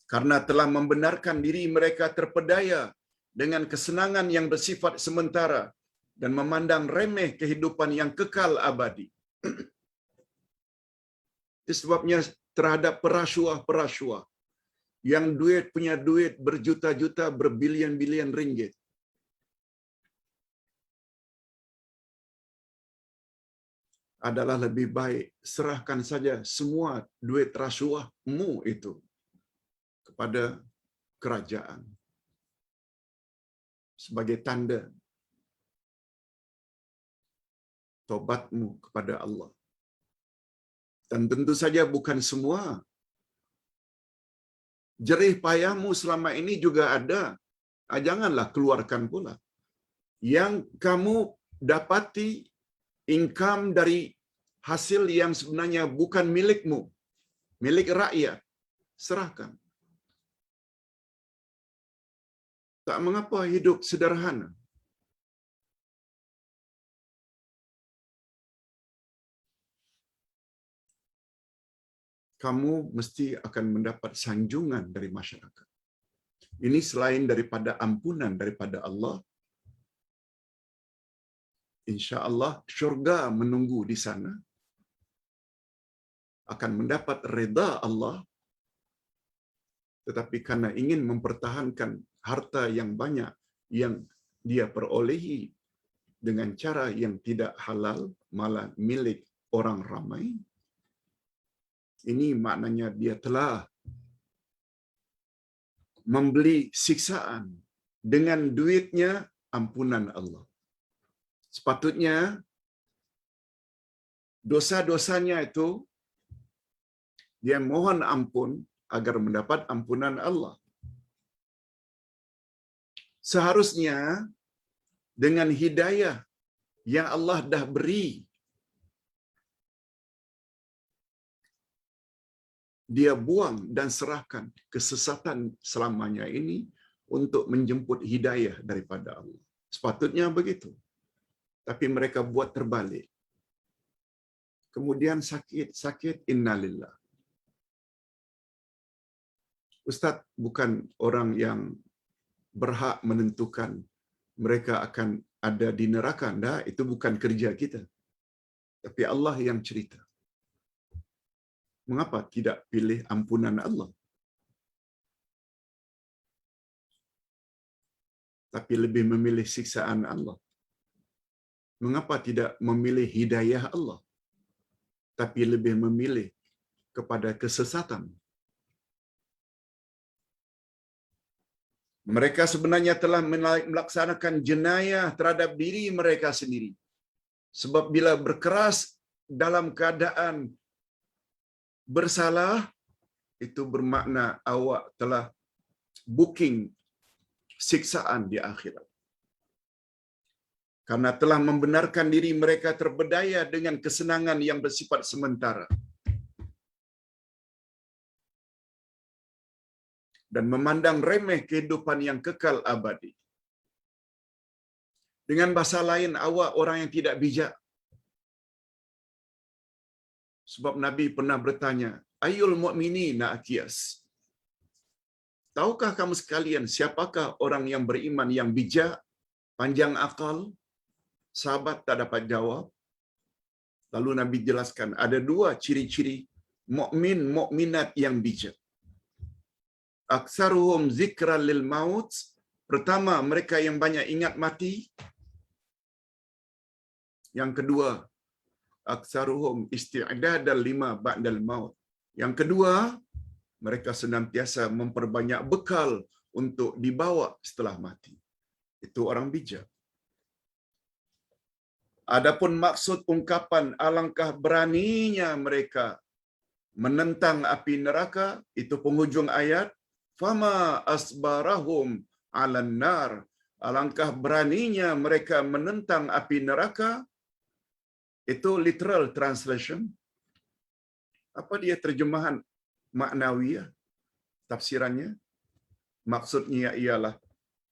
karena telah membenarkan diri mereka terpedaya dengan kesenangan yang bersifat sementara dan memandang remeh kehidupan yang kekal abadi. Itu sebabnya terhadap perasuah-perasuah yang punya duit berjuta-juta, berbilion-bilion ringgit, adalah lebih baik serahkan saja semua duit rasuahmu itu kepada kerajaan sebagai tanda taubatmu kepada Allah. Dan tentu saja bukan semua. Jerih payahmu selama ini juga ada. Janganlah keluarkan pula. Yang kamu dapati income dari hasil yang sebenarnya bukan milikmu, milik rakyat, serahkan. Tak mengapa hidup sederhana. Kamu mesti akan mendapat sanjungan dari masyarakat. Ini selain daripada ampunan daripada Allah, insya-Allah syurga menunggu di sana, akan mendapat redha Allah, tetapi karena ingin mempertahankan harta yang banyak yang dia perolehi dengan cara yang tidak halal, malah milik orang ramai, ini maknanya dia telah membeli siksaan dengan duitnya ampunan Allah. Sepatutnya dosa-dosanya itu dia mohon ampun agar mendapat ampunan Allah. Seharusnya dengan hidayah yang Allah dah beri, dia buang dan serahkan kesesatan selamanya ini untuk menjemput hidayah daripada Allah. Sepatutnya begitu. Tapi mereka buat terbalik. Kemudian sakit-sakit, innalillah. Ustaz bukan orang yang berhak menentukan mereka akan ada di neraka. Dah, itu bukan kerja kita. Tapi Allah yang cerita. Mengapa tidak pilih ampunan Allah? Tapi lebih memilih siksaan Allah. Mengapa tidak memilih hidayah Allah? Tapi lebih memilih kepada kesesatan. Mereka sebenarnya telah melaksanakan jenayah terhadap diri mereka sendiri. Sebab bila berkeras dalam keadaan bersalah, itu bermakna awak telah booking siksaan di akhirat. Karena telah membenarkan diri mereka terbedaya dengan kesenangan yang bersifat sementara. Dan memandang remeh kehidupan yang kekal abadi. Dengan bahasa lain, awak orang yang tidak bijak. Sebab Nabi pernah bertanya, Ayul mu'minina aqyas. Tahukah kamu sekalian siapakah orang yang beriman yang bijak, panjang akal? Sahabat tak dapat jawab. Lalu Nabi jelaskan, ada dua ciri-ciri mukmin mukminat yang bijak. Aktsaruhum zikran lil maut. Pertama, mereka yang banyak ingat mati. Yang kedua, aktsaruhum isti'dadan lima ba'dal maut. Yang kedua, mereka senantiasa memperbanyak bekal untuk dibawa setelah mati. Itu orang bijak. Adapun maksud ungkapan alangkah beraninya mereka menentang api neraka, itu penghujung ayat, fama asbarahum 'alan nar. Alangkah beraninya mereka menentang api neraka, Itu literal translation. Apa dia terjemahan maknawiyah? Tafsirannya maksudnya ialah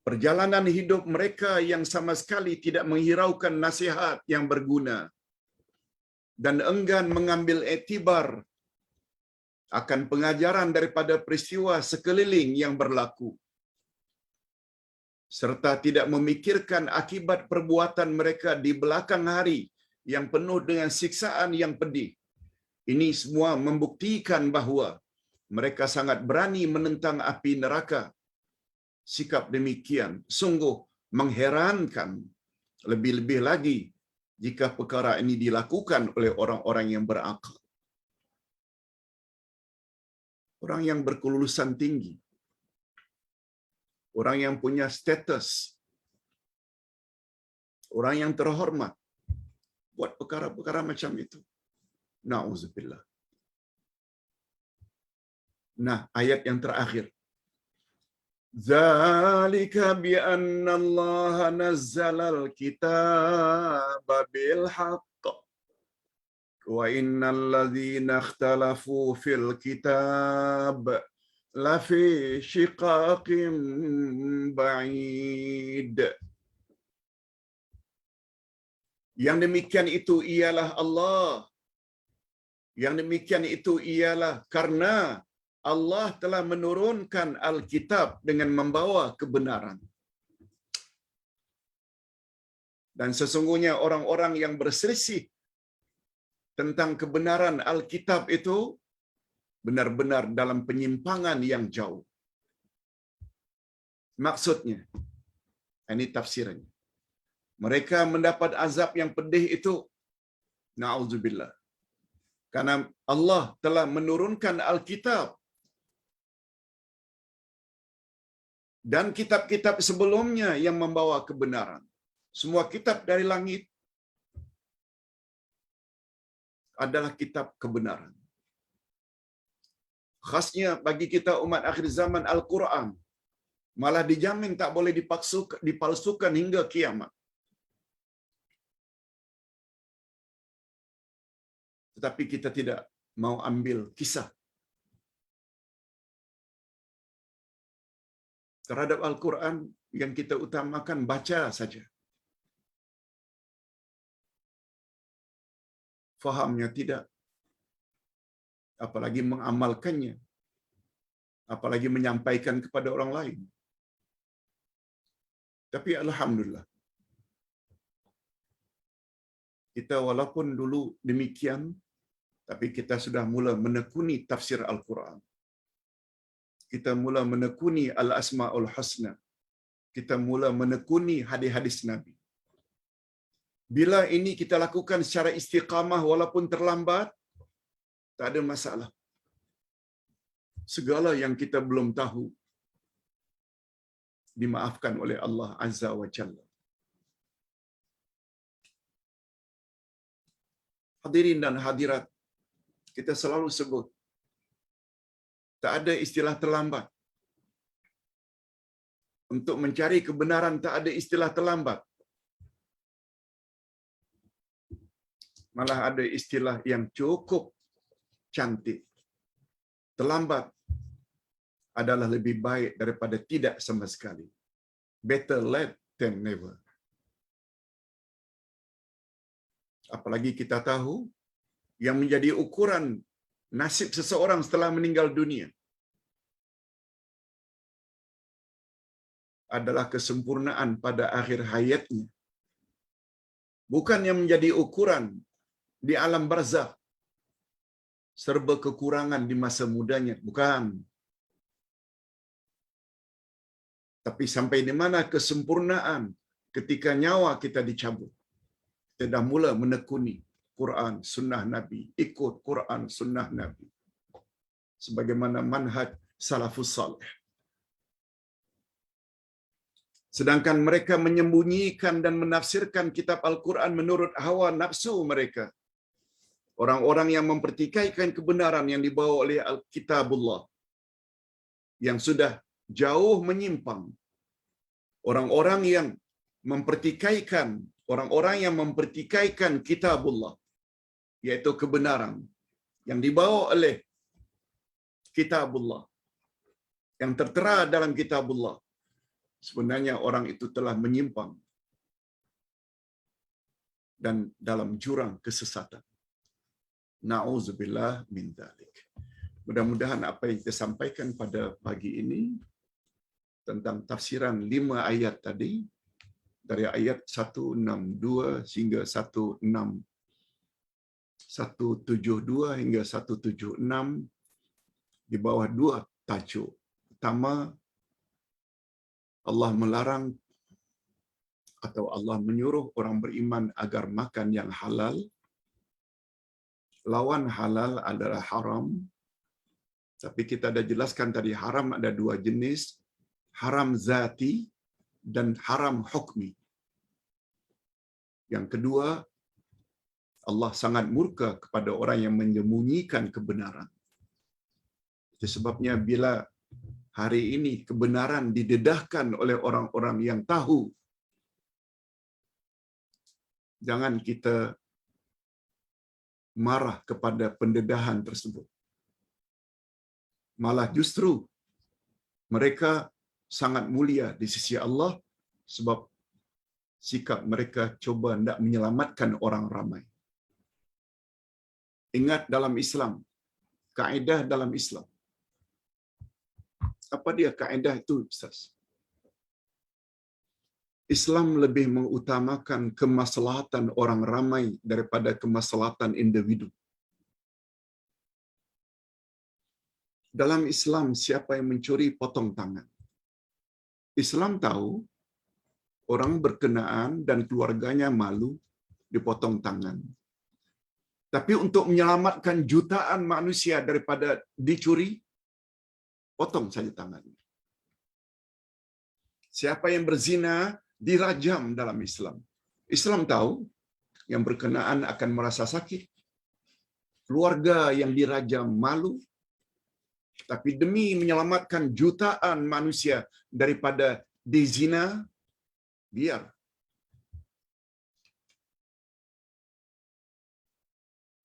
perjalanan hidup mereka yang sama sekali tidak menghiraukan nasihat yang berguna dan enggan mengambil iktibar akan pengajaran daripada peristiwa sekeliling yang berlaku, serta tidak memikirkan akibat perbuatan mereka di belakang hari yang penuh dengan siksaan yang pedih. Ini semua membuktikan bahawa mereka sangat berani menentang api neraka. Sikap demikian sungguh mengherankan, lebih-lebih lagi jika perkara ini dilakukan oleh orang-orang yang berakal. Orang yang berkelulusan tinggi, orang yang punya status, orang yang terhormat, buat perkara-perkara macam itu. Na'udzubillah. Nah, ayat yang terakhir. Zalika bi anna Allah nazzala al-kitaba bil haqq wa innal ladzina ikhtalafu fil kitab lafi shiqaqin ba'id. Yang demikian itu ialah Allah. Yang demikian itu ialah karena Allah telah menurunkan Alkitab dengan membawa kebenaran. Dan sesungguhnya orang-orang yang berselisih tentang kebenaran Alkitab itu benar-benar dalam penyimpangan yang jauh. Maksudnya, ini tafsirannya. Mereka mendapat azab yang pedih itu, na'udzubillah, karena Allah telah menurunkan Alkitab dan kitab-kitab sebelumnya yang membawa kebenaran. Semua kitab dari langit adalah kitab kebenaran. Khasnya bagi kita umat akhir zaman, Al-Quran malah dijamin tak boleh dipalsukan hingga kiamat. Tetapi kita tidak mau ambil kisah terhadap Al-Quran. Yang kita utamakan baca saja. Fahamnya tidak. Apalagi mengamalkannya. Apalagi menyampaikan kepada orang lain. Tapi alhamdulillah, kita walaupun dulu demikian, tapi kita sudah mula menekuni tafsir Al-Quran. Kita mula menekuni Al-Asma'ul Husna. Kita mula menekuni hadis-hadis Nabi. Bila ini kita lakukan secara istiqamah walaupun terlambat, tak ada masalah. Segala yang kita belum tahu dimaafkan oleh Allah Azza wa Jalla. Hadirin dan hadirat, kita selalu sebut, tak ada istilah terlambat. Untuk mencari kebenaran tak ada istilah terlambat. Malah ada istilah yang cukup cantik. Terlambat adalah lebih baik daripada tidak sama sekali. Better late than never. Apalagi kita tahu yang menjadi ukuran nasib seseorang setelah meninggal dunia adalah kesempurnaan pada akhir hayatnya. Bukan yang menjadi ukuran di alam barzakh serba kekurangan di masa mudanya, bukan. Tapi sampai di mana kesempurnaan ketika nyawa kita dicabut. Kita dah mula menekuni Quran, Sunnah Nabi, ikut Quran, Sunnah Nabi. Sebagaimana manhaj salafus salih. Sedangkan mereka menyembunyikan dan menafsirkan kitab Al-Quran menurut hawa nafsu mereka. Orang-orang yang mempertikaikan kebenaran yang dibawa oleh Al-Kitabullah, yang sudah jauh menyimpang. Orang-orang yang mempertikaikan Kitabullah, yaitu kebenaran yang dibawa oleh kitabullah, yang tertera dalam kitabullah, sebenarnya orang itu telah menyimpang dan dalam jurang kesesatan. Na'udzubillah min dzalik. Mudah-mudahan apa yang kita sampaikan pada pagi ini tentang tafsiran 5 ayat tadi, dari ayat 162 hingga 172 hingga 176, di bawah 2 tajuk. Pertama, Allah melarang atau Allah menyuruh orang beriman agar makan yang halal. Lawan halal adalah haram. Tapi kita dah jelaskan tadi, haram ada 2 jenis, haram zati dan haram hukmi. Yang kedua, Allah sangat murka kepada orang yang menyembunyikan kebenaran. Itu sebabnya bila hari ini kebenaran didedahkan oleh orang-orang yang tahu, jangan kita marah kepada pendedahan tersebut. Malah justru mereka sangat mulia di sisi Allah sebab sikap mereka coba hendak menyelamatkan orang ramai. Ingat dalam Islam, kaedah dalam Islam. Apa dia kaedah itu, Ustaz? Islam lebih mengutamakan kemaslahatan orang ramai daripada kemaslahatan individu. Dalam Islam, siapa yang mencuri potong tangan. Islam tahu orang berkenaan dan keluarganya malu dipotong tangan. Tapi untuk menyelamatkan jutaan manusia daripada dicuri, potong saja tangannya. Siapa yang berzina dirajam dalam Islam. Islam tahu yang berkenaan akan merasa sakit. Keluarga yang dirajam malu. Tapi demi menyelamatkan jutaan manusia daripada dizina, biar.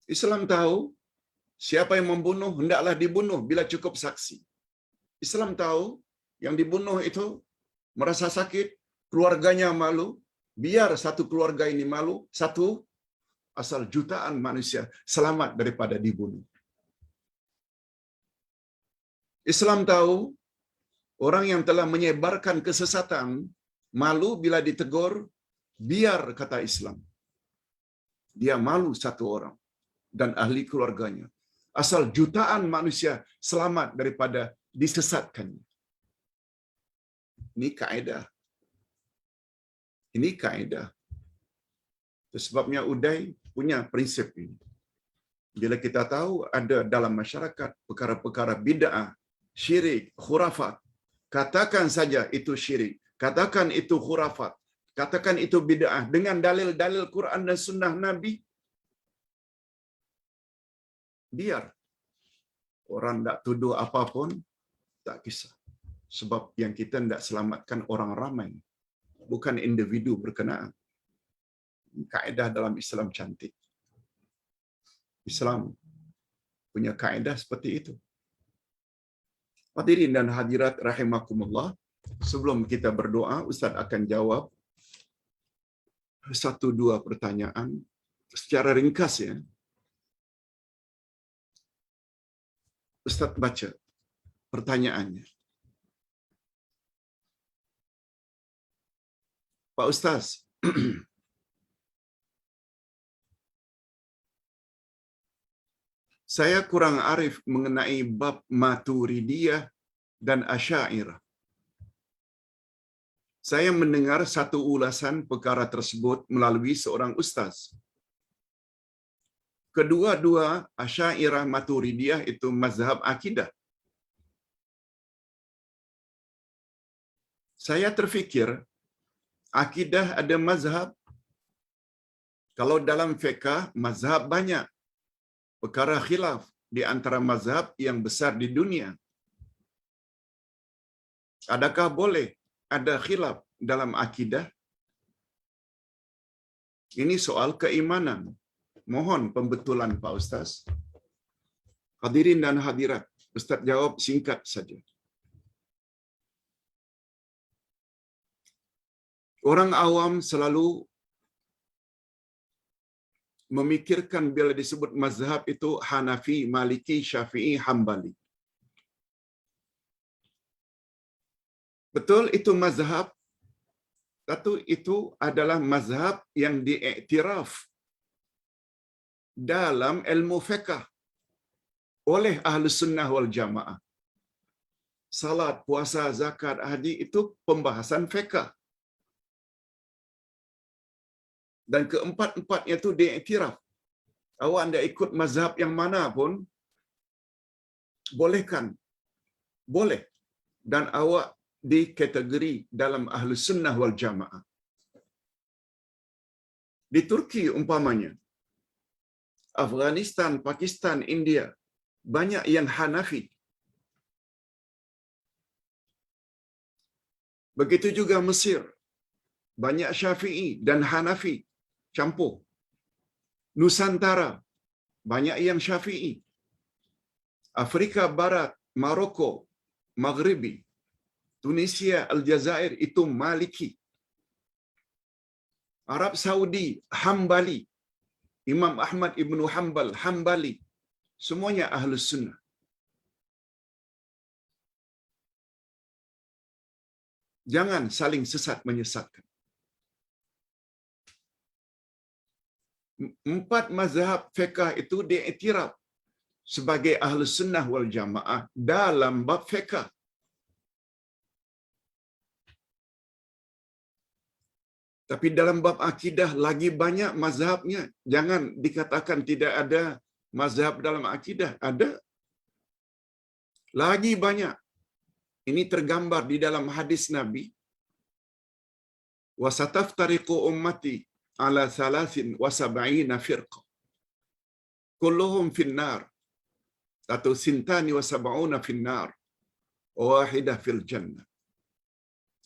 Islam tahu siapa yang membunuh hendaklah dibunuh bila cukup saksi. Islam tahu yang dibunuh itu merasa sakit, keluarganya malu, biar satu keluarga ini malu, satu asal jutaan manusia selamat daripada dibunuh. Islam tahu orang yang telah menyebarkan kesesatan malu bila ditegur, biar kata Islam. Dia malu satu orang dan ahli keluarganya. Asal jutaan manusia selamat daripada disesatkannya. Ini kaedah. Ini kaedah. Itu sebabnya Uday punya prinsip ini. Bila kita tahu ada dalam masyarakat perkara-perkara bid'ah, syirik, khurafat, katakan saja itu syirik, katakan itu khurafat, katakan itu bid'ah dengan dalil-dalil Quran dan sunnah Nabi, biar orang tak tuduh apapun, tak kisah. Sebab yang kita hendak selamatkan orang ramai, bukan individu berkenaan. Kaedah dalam Islam cantik. Islam punya kaedah seperti itu. Hadirin dan hadirat rahimakumullah, sebelum kita berdoa, Ustaz akan jawab 1-2 pertanyaan secara ringkas ya. Ustaz baca pertanyaannya. Pak Ustaz, saya kurang arif mengenai bab Maturidiyah dan Asy'ariyah. Saya mendengar satu ulasan perkara tersebut melalui seorang ustaz. Kedua-dua Asy'ariyah Maturidiyah itu mazhab akidah. Saya terfikir akidah ada mazhab. Kalau dalam fiqh mazhab banyak. Perkara khilaf di antara mazhab yang besar di dunia. Adakah boleh ada khilaf dalam akidah? Ini soal keimanan. Mohon pembetulan Pak Ustaz. Hadirin dan hadirat, Ustaz jawab singkat saja. Orang awam selalu memikirkan bila disebut mazhab itu Hanafi, Maliki, Syafi'i, Hambali. Betul itu mazhab, tapi itu adalah mazhab yang diiktiraf dalam ilmu fiqh oleh Ahlus Sunnah wal Jamaah. Salat, puasa, zakat, haji itu pembahasan fiqh. Dan keempat-empatnya itu diiktiraf. Awak anda ikut mazhab yang mana pun, bolehkan. Boleh. Dan awak dikategori dalam Ahlus Sunnah wal Jamaah. Di Turki umpamanya, Afghanistan, Pakistan, India, banyak yang Hanafi. Begitu juga Mesir, banyak Syafi'i dan Hanafi campur. Nusantara, banyak yang Syafi'i. Afrika Barat, Maroko, Maghribi, Tunisia, Aljazair itu Maliki. Arab Saudi, Hambali. Imam Ahmad Ibnu Hanbal, Hambali. Semuanya Ahlus Sunnah. Jangan saling sesat menyesatkan. Empat mazhab fiqh itu diiktiraf sebagai Ahlus Sunnah wal Jamaah dalam bab fiqh. Tapi dalam bab akidah lagi banyak mazhabnya. Jangan dikatakan tidak ada mazhab dalam akidah. Ada. Lagi banyak. Ini tergambar di dalam hadis Nabi. وَسَتَفْتَرِقُ أُمَّتِي عَلَى 73 فِرْقَةٍ كُلُّهُمْ فِي النَّارِ atau 72 في النَّارِ وَوَاحِدَةٌ فِي الْجَنَّةِ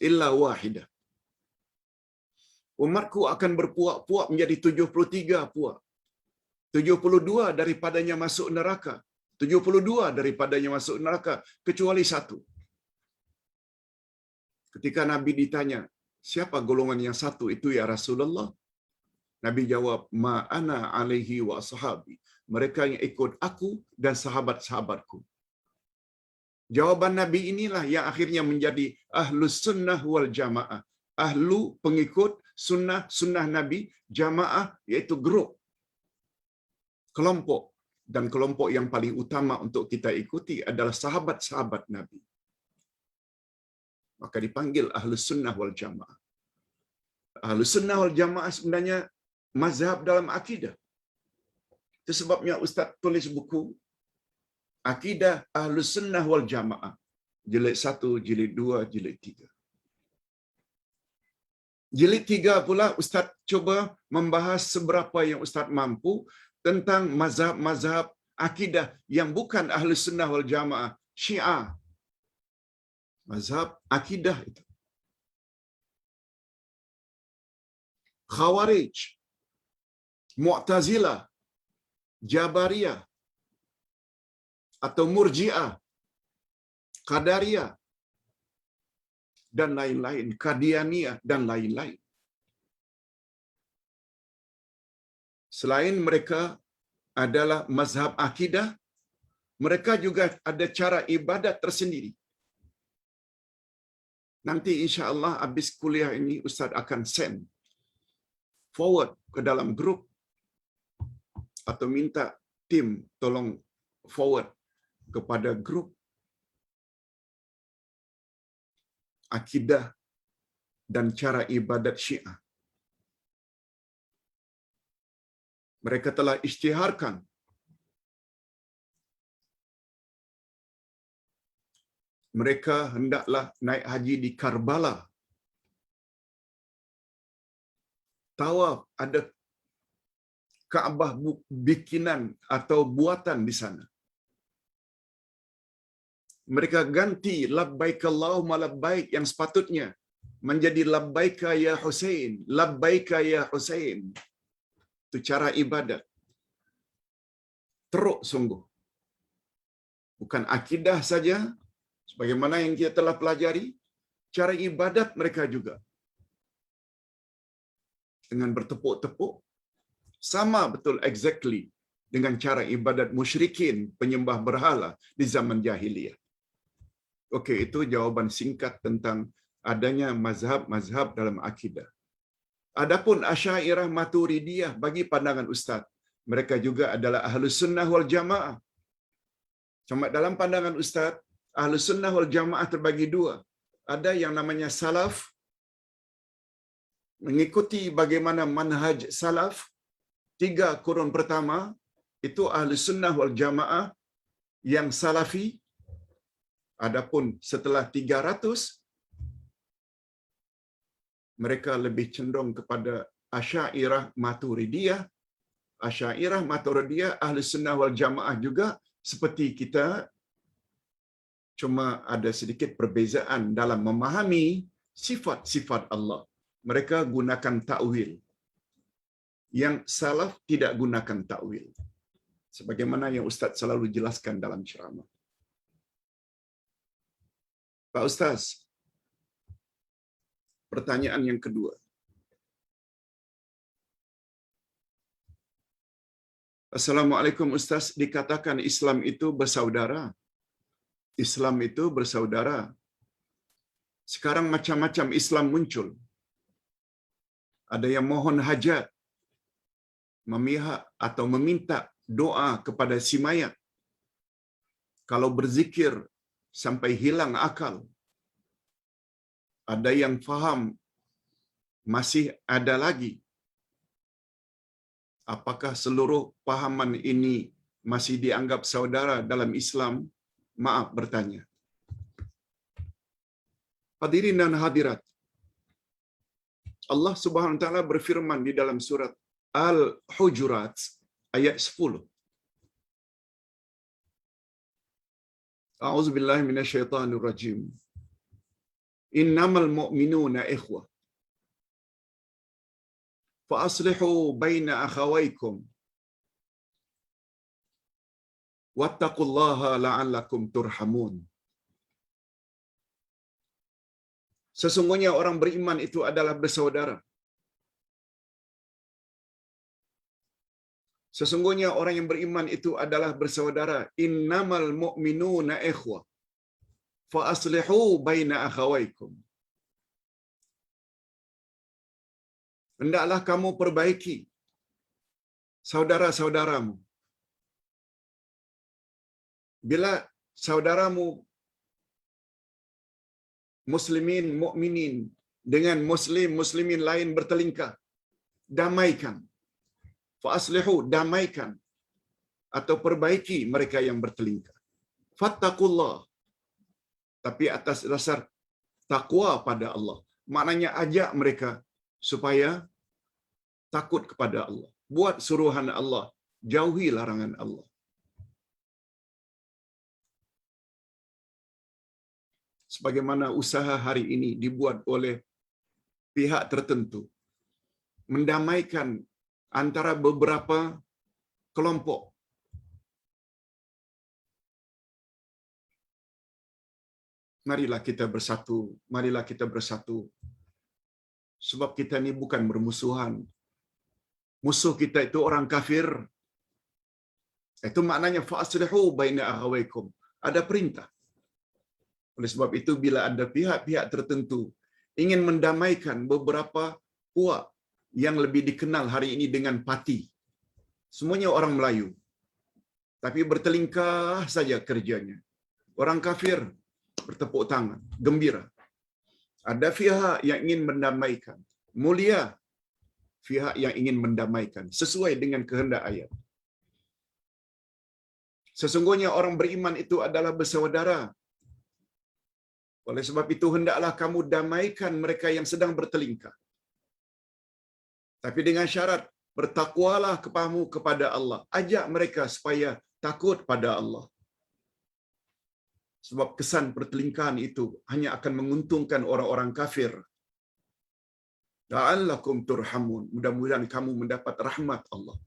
إِلَّا وَاحِدَةٌ. Umatku akan berpuak-puak menjadi 73 puak. 72 daripadanya masuk neraka. 72 daripadanya masuk neraka kecuali satu. Ketika Nabi ditanya, siapa golongan yang satu itu ya Rasulullah? Nabi jawab, ma ana alaihi wa ashabi. Mereka yang ikut aku dan sahabat-sahabatku. Jawaban Nabi inilah yang akhirnya menjadi Ahlus Sunnah wal Jamaah. Ahlu pengikut sunnah Nabi, jamaah iaitu grup, kelompok. Dan kelompok yang paling utama untuk kita ikuti adalah sahabat-sahabat Nabi. Maka dipanggil Ahlus Sunnah wal Jamaah. Ahlus Sunnah wal Jamaah sebenarnya mazhab dalam akidah. Itu sebabnya Ustaz tulis buku Akidah Ahlus Sunnah wal Jamaah. Jilid 1, jilid 2, jilid 3. Jilid 3 pula Ustaz cuba membahas seberapa yang Ustaz mampu tentang mazhab-mazhab akidah yang bukan Ahlus Sunnah wal Jamaah, Syiah. Mazhab akidah itu. Khawarij, Mu'tazilah, Jabariyah atau Murji'ah, Qadariyah dan lain-lain, Qadianiyah dan lain-lain. Selain mereka adalah mazhab akidah, mereka juga ada cara ibadat tersendiri. Nanti insya-Allah habis kuliah ini Ustaz akan send forward ke dalam grup atau minta tim tolong forward kepada grup akidah dan cara ibadat Syiah. Mereka telah isytiharkan mereka hendaklah naik haji di Karbala. Tawaf, ada Kaabah bikinan atau buatan di sana. Mereka ganti labbaik Allahumma labbaik yang sepatutnya menjadi labbaika ya Husain, labbaika ya Husain. Itu cara ibadat. teruk sungguh. Bukan akidah saja, sebagaimana yang kita telah pelajari, cara ibadat mereka juga. Dengan bertepuk-tepuk, sama betul exactly dengan cara ibadat musyrikin penyembah berhala di zaman jahiliyah. Okey, itu jawapan singkat tentang adanya mazhab-mazhab dalam akidah. Adapun Asy'ariyah Maturidiyah bagi pandangan ustaz, mereka juga adalah Ahlus Sunnah wal Jamaah. Cuma dalam pandangan ustaz, Ahlus Sunnah wal Jamaah terbagi dua. Ada yang namanya salaf, mengikuti bagaimana manhaj salaf 3 kurun pertama, itu Ahlus Sunnah wal Jamaah yang salafi. Adapun setelah 300, mereka lebih cenderung kepada Asy'ariyah Maturidiyah. Asy'ariyah Maturidiyah Ahlus Sunnah wal Jamaah juga seperti kita, cuma ada sedikit perbezaan dalam memahami sifat-sifat Allah. Mereka gunakan ta'wil. Yang salaf tidak gunakan ta'wil. Sebagaimana yang Ustaz selalu jelaskan dalam ceramah. Pak Ustaz, pertanyaan yang kedua. Assalamualaikum Ustaz, dikatakan Islam itu bersaudara. Islam itu bersaudara. Sekarang macam-macam Islam muncul. Ada yang mohon hajat, memihak atau meminta doa kepada si mayat. Kalau berzikir sampai hilang akal. Ada yang faham masih ada lagi. Apakah seluruh pahaman ini masih dianggap saudara dalam Islam? Maaf bertanya. Hadirin dan hadirat, Allah Subhanahu wa taala berfirman di dalam surat Al-Hujurat ayat 10. A'udzubillahi minasyaitonir rajim. Innamal mu'minuna ikhwah. Fa aslihu baina akhawaykum. Wattaqullaha la'allakum turhamun. Sesungguhnya orang beriman itu adalah bersaudara. Sesungguhnya orang yang beriman itu adalah bersaudara. Innamal mu'minuna ikhwah. Fa aslihu baina akhawaykum. Hendaklah kamu perbaiki saudara-saudaramu. Bila saudaramu muslimin, mukminin dengan muslimin lain bertelingkah, damaikan. Fa aslihu, damaikan atau perbaiki mereka yang bertelingkah. Fattaqullah, tapi atas dasar takwa pada Allah. Maknanya ajak mereka supaya takut kepada Allah. Buat suruhan Allah, jauhi larangan Allah. Sebagaimana usaha hari ini dibuat oleh pihak tertentu mendamaikan antara beberapa kelompok. Marilah kita bersatu, marilah kita bersatu. Sebab kita ni bukan bermusuhan. Musuh kita itu orang kafir. Itu maknanya fa'aslihu baina akhawaykum. Ada perintah. Oleh sebab itu bila ada pihak-pihak tertentu ingin mendamaikan beberapa puak yang lebih dikenal hari ini dengan parti. Semuanya orang Melayu. Tapi bertelingkah saja kerjanya. Orang kafir bertepuk tangan, gembira. Ada pihak yang ingin mendamaikan. Mulia pihak yang ingin mendamaikan sesuai dengan kehendak ayat. Sesungguhnya orang beriman itu adalah bersaudara. Oleh sebab itu hendaklah kamu damaikan mereka yang sedang bertelingkah. Tapi dengan syarat bertakwalah kamu kepada Allah. Ajak mereka supaya takut pada Allah. Sebab kesan pertelingkahan itu hanya akan menguntungkan orang-orang kafir. La'allakum turhamun. Mudah-mudahan kamu mendapat rahmat Allah.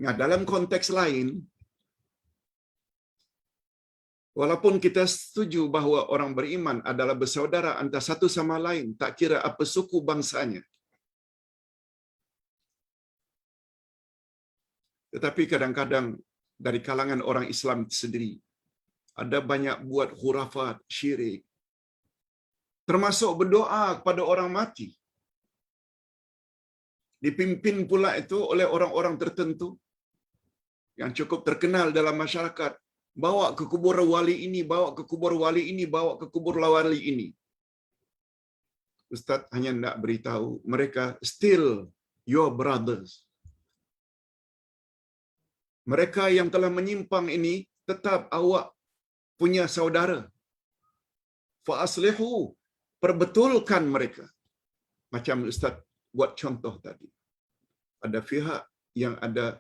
Nah, dalam konteks lain, walaupun kita setuju bahawa orang beriman adalah bersaudara antara satu sama lain, tak kira apa suku bangsanya. Tetapi kadang-kadang dari kalangan orang Islam sendiri, ada banyak buat khurafat, syirik. Termasuk berdoa kepada orang mati. Dipimpin pula itu oleh orang-orang tertentu yang cukup terkenal dalam masyarakat. Bawa ke kubur wali ini, bawa ke kubur wali ini, bawa ke kubur wali ini. Ustaz hanya nak beritahu, mereka still your brothers. Mereka yang telah menyimpang ini tetap awak punya saudara. Fa aslihu, perbetulkan mereka. Macam Ustaz buat contoh tadi. Ada pihak yang ada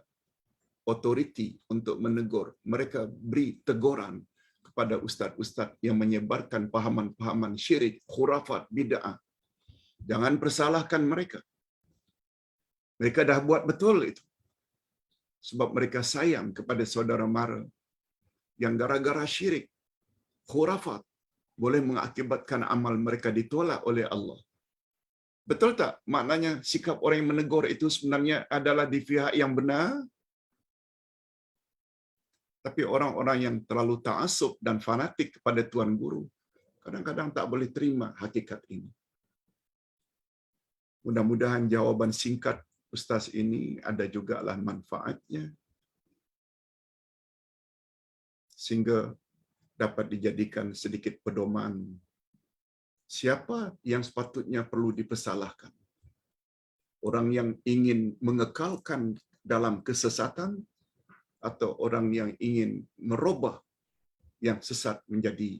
otoriti untuk menegur. Mereka beri teguran kepada ustaz-ustaz yang menyebarkan pahaman-pahaman syirik, khurafat, bid'ah. Jangan persalahkan mereka. Mereka dah buat betul itu. Sebab mereka sayang kepada saudara mara yang gara-gara syirik, khurafat, boleh mengakibatkan amal mereka ditolak oleh Allah. Betul tak? Maknanya sikap orang yang menegur itu sebenarnya adalah di pihak yang benar. Tapi orang-orang yang terlalu ta'assub dan fanatik kepada Tuan Guru, kadang-kadang tak boleh terima hakikat ini. Mudah-mudahan jawapan singkat Ustaz ini ada jugalah manfaatnya, sehingga dapat dijadikan sedikit pedoman siapa yang sepatutnya perlu dipersalahkan. Orang yang ingin mengekalkan dalam kesesatan atau orang yang ingin merubah yang sesat menjadi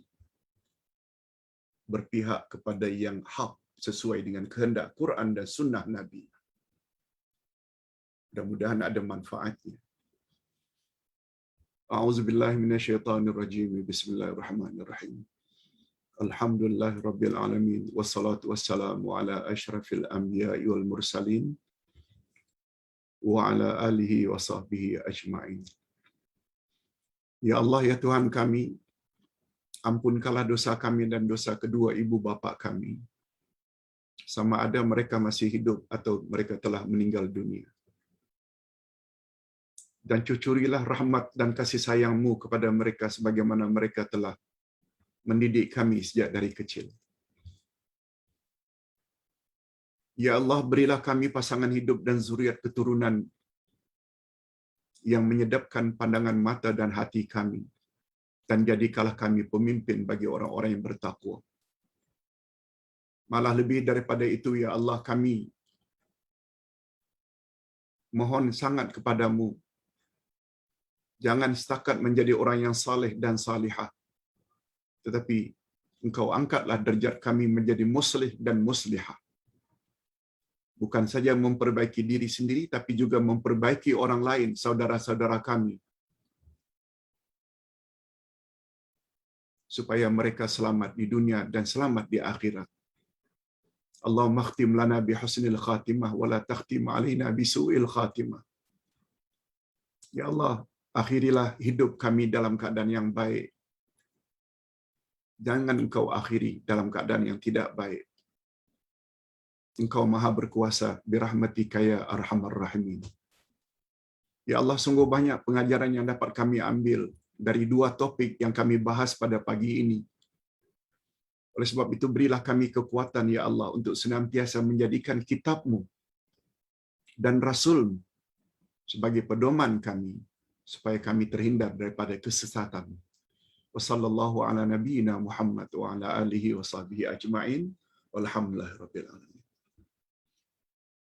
berpihak kepada yang hak sesuai dengan kehendak Quran dan sunnah Nabi. Mudah-mudahan ada manfaatnya. A'udzubillahi minasyaitonirrajim. Bismillahirrahmanirrahim. Alhamdulillah rabbil alamin wassalatu wassalamu ala asyrafil anbiya'i wal mursalin wa ala alihi wa sahbihi ajma'in. Ya Allah, ya Tuhan kami, ampunkanlah dosa kami dan dosa kedua ibu bapa kami, sama ada mereka masih hidup atau mereka telah meninggal dunia. Dan cucurilah rahmat dan kasih sayang-Mu kepada mereka sebagaimana mereka telah mendidik kami sejak dari kecil. Ya Allah, berilah kami pasangan hidup dan zuriat keturunan yang menyedapkan pandangan mata dan hati kami, dan jadikanlah kami pemimpin bagi orang-orang yang bertakwa. Malah lebih daripada itu, ya Allah, kami mohon sangat kepadamu, jangan setakat menjadi orang yang saleh dan salihah, tetapi Engkau angkatlah derajat kami menjadi muslih dan muslihah. Bukan saja memperbaiki diri sendiri, tapi juga memperbaiki orang lain, saudara-saudara kami, supaya mereka selamat di dunia dan selamat di akhirat. Allahumma khtim lana bi husnil khatimah wa la takhtim alaina bi su'il khatimah. Ya Allah, akhirilah hidup kami dalam keadaan yang baik. Jangan Engkau akhiri dalam keadaan yang tidak baik. Engkau Maha berkuasa, birahmatika ya arhamar rahimin. Ya Allah, sungguh banyak pengajaran yang dapat kami ambil dari dua topik yang kami bahas pada pagi ini. Oleh sebab itu, berilah kami kekuatan, ya Allah, untuk senantiasa menjadikan kitab-Mu dan Rasul-Mu sebagai pedoman kami, supaya kami terhindar daripada kesesatan. Wassallallahu ala nabiyyina Muhammad wa ala alihi wa sahbihi ajma'in. Walhamdulillahirabbil alamin.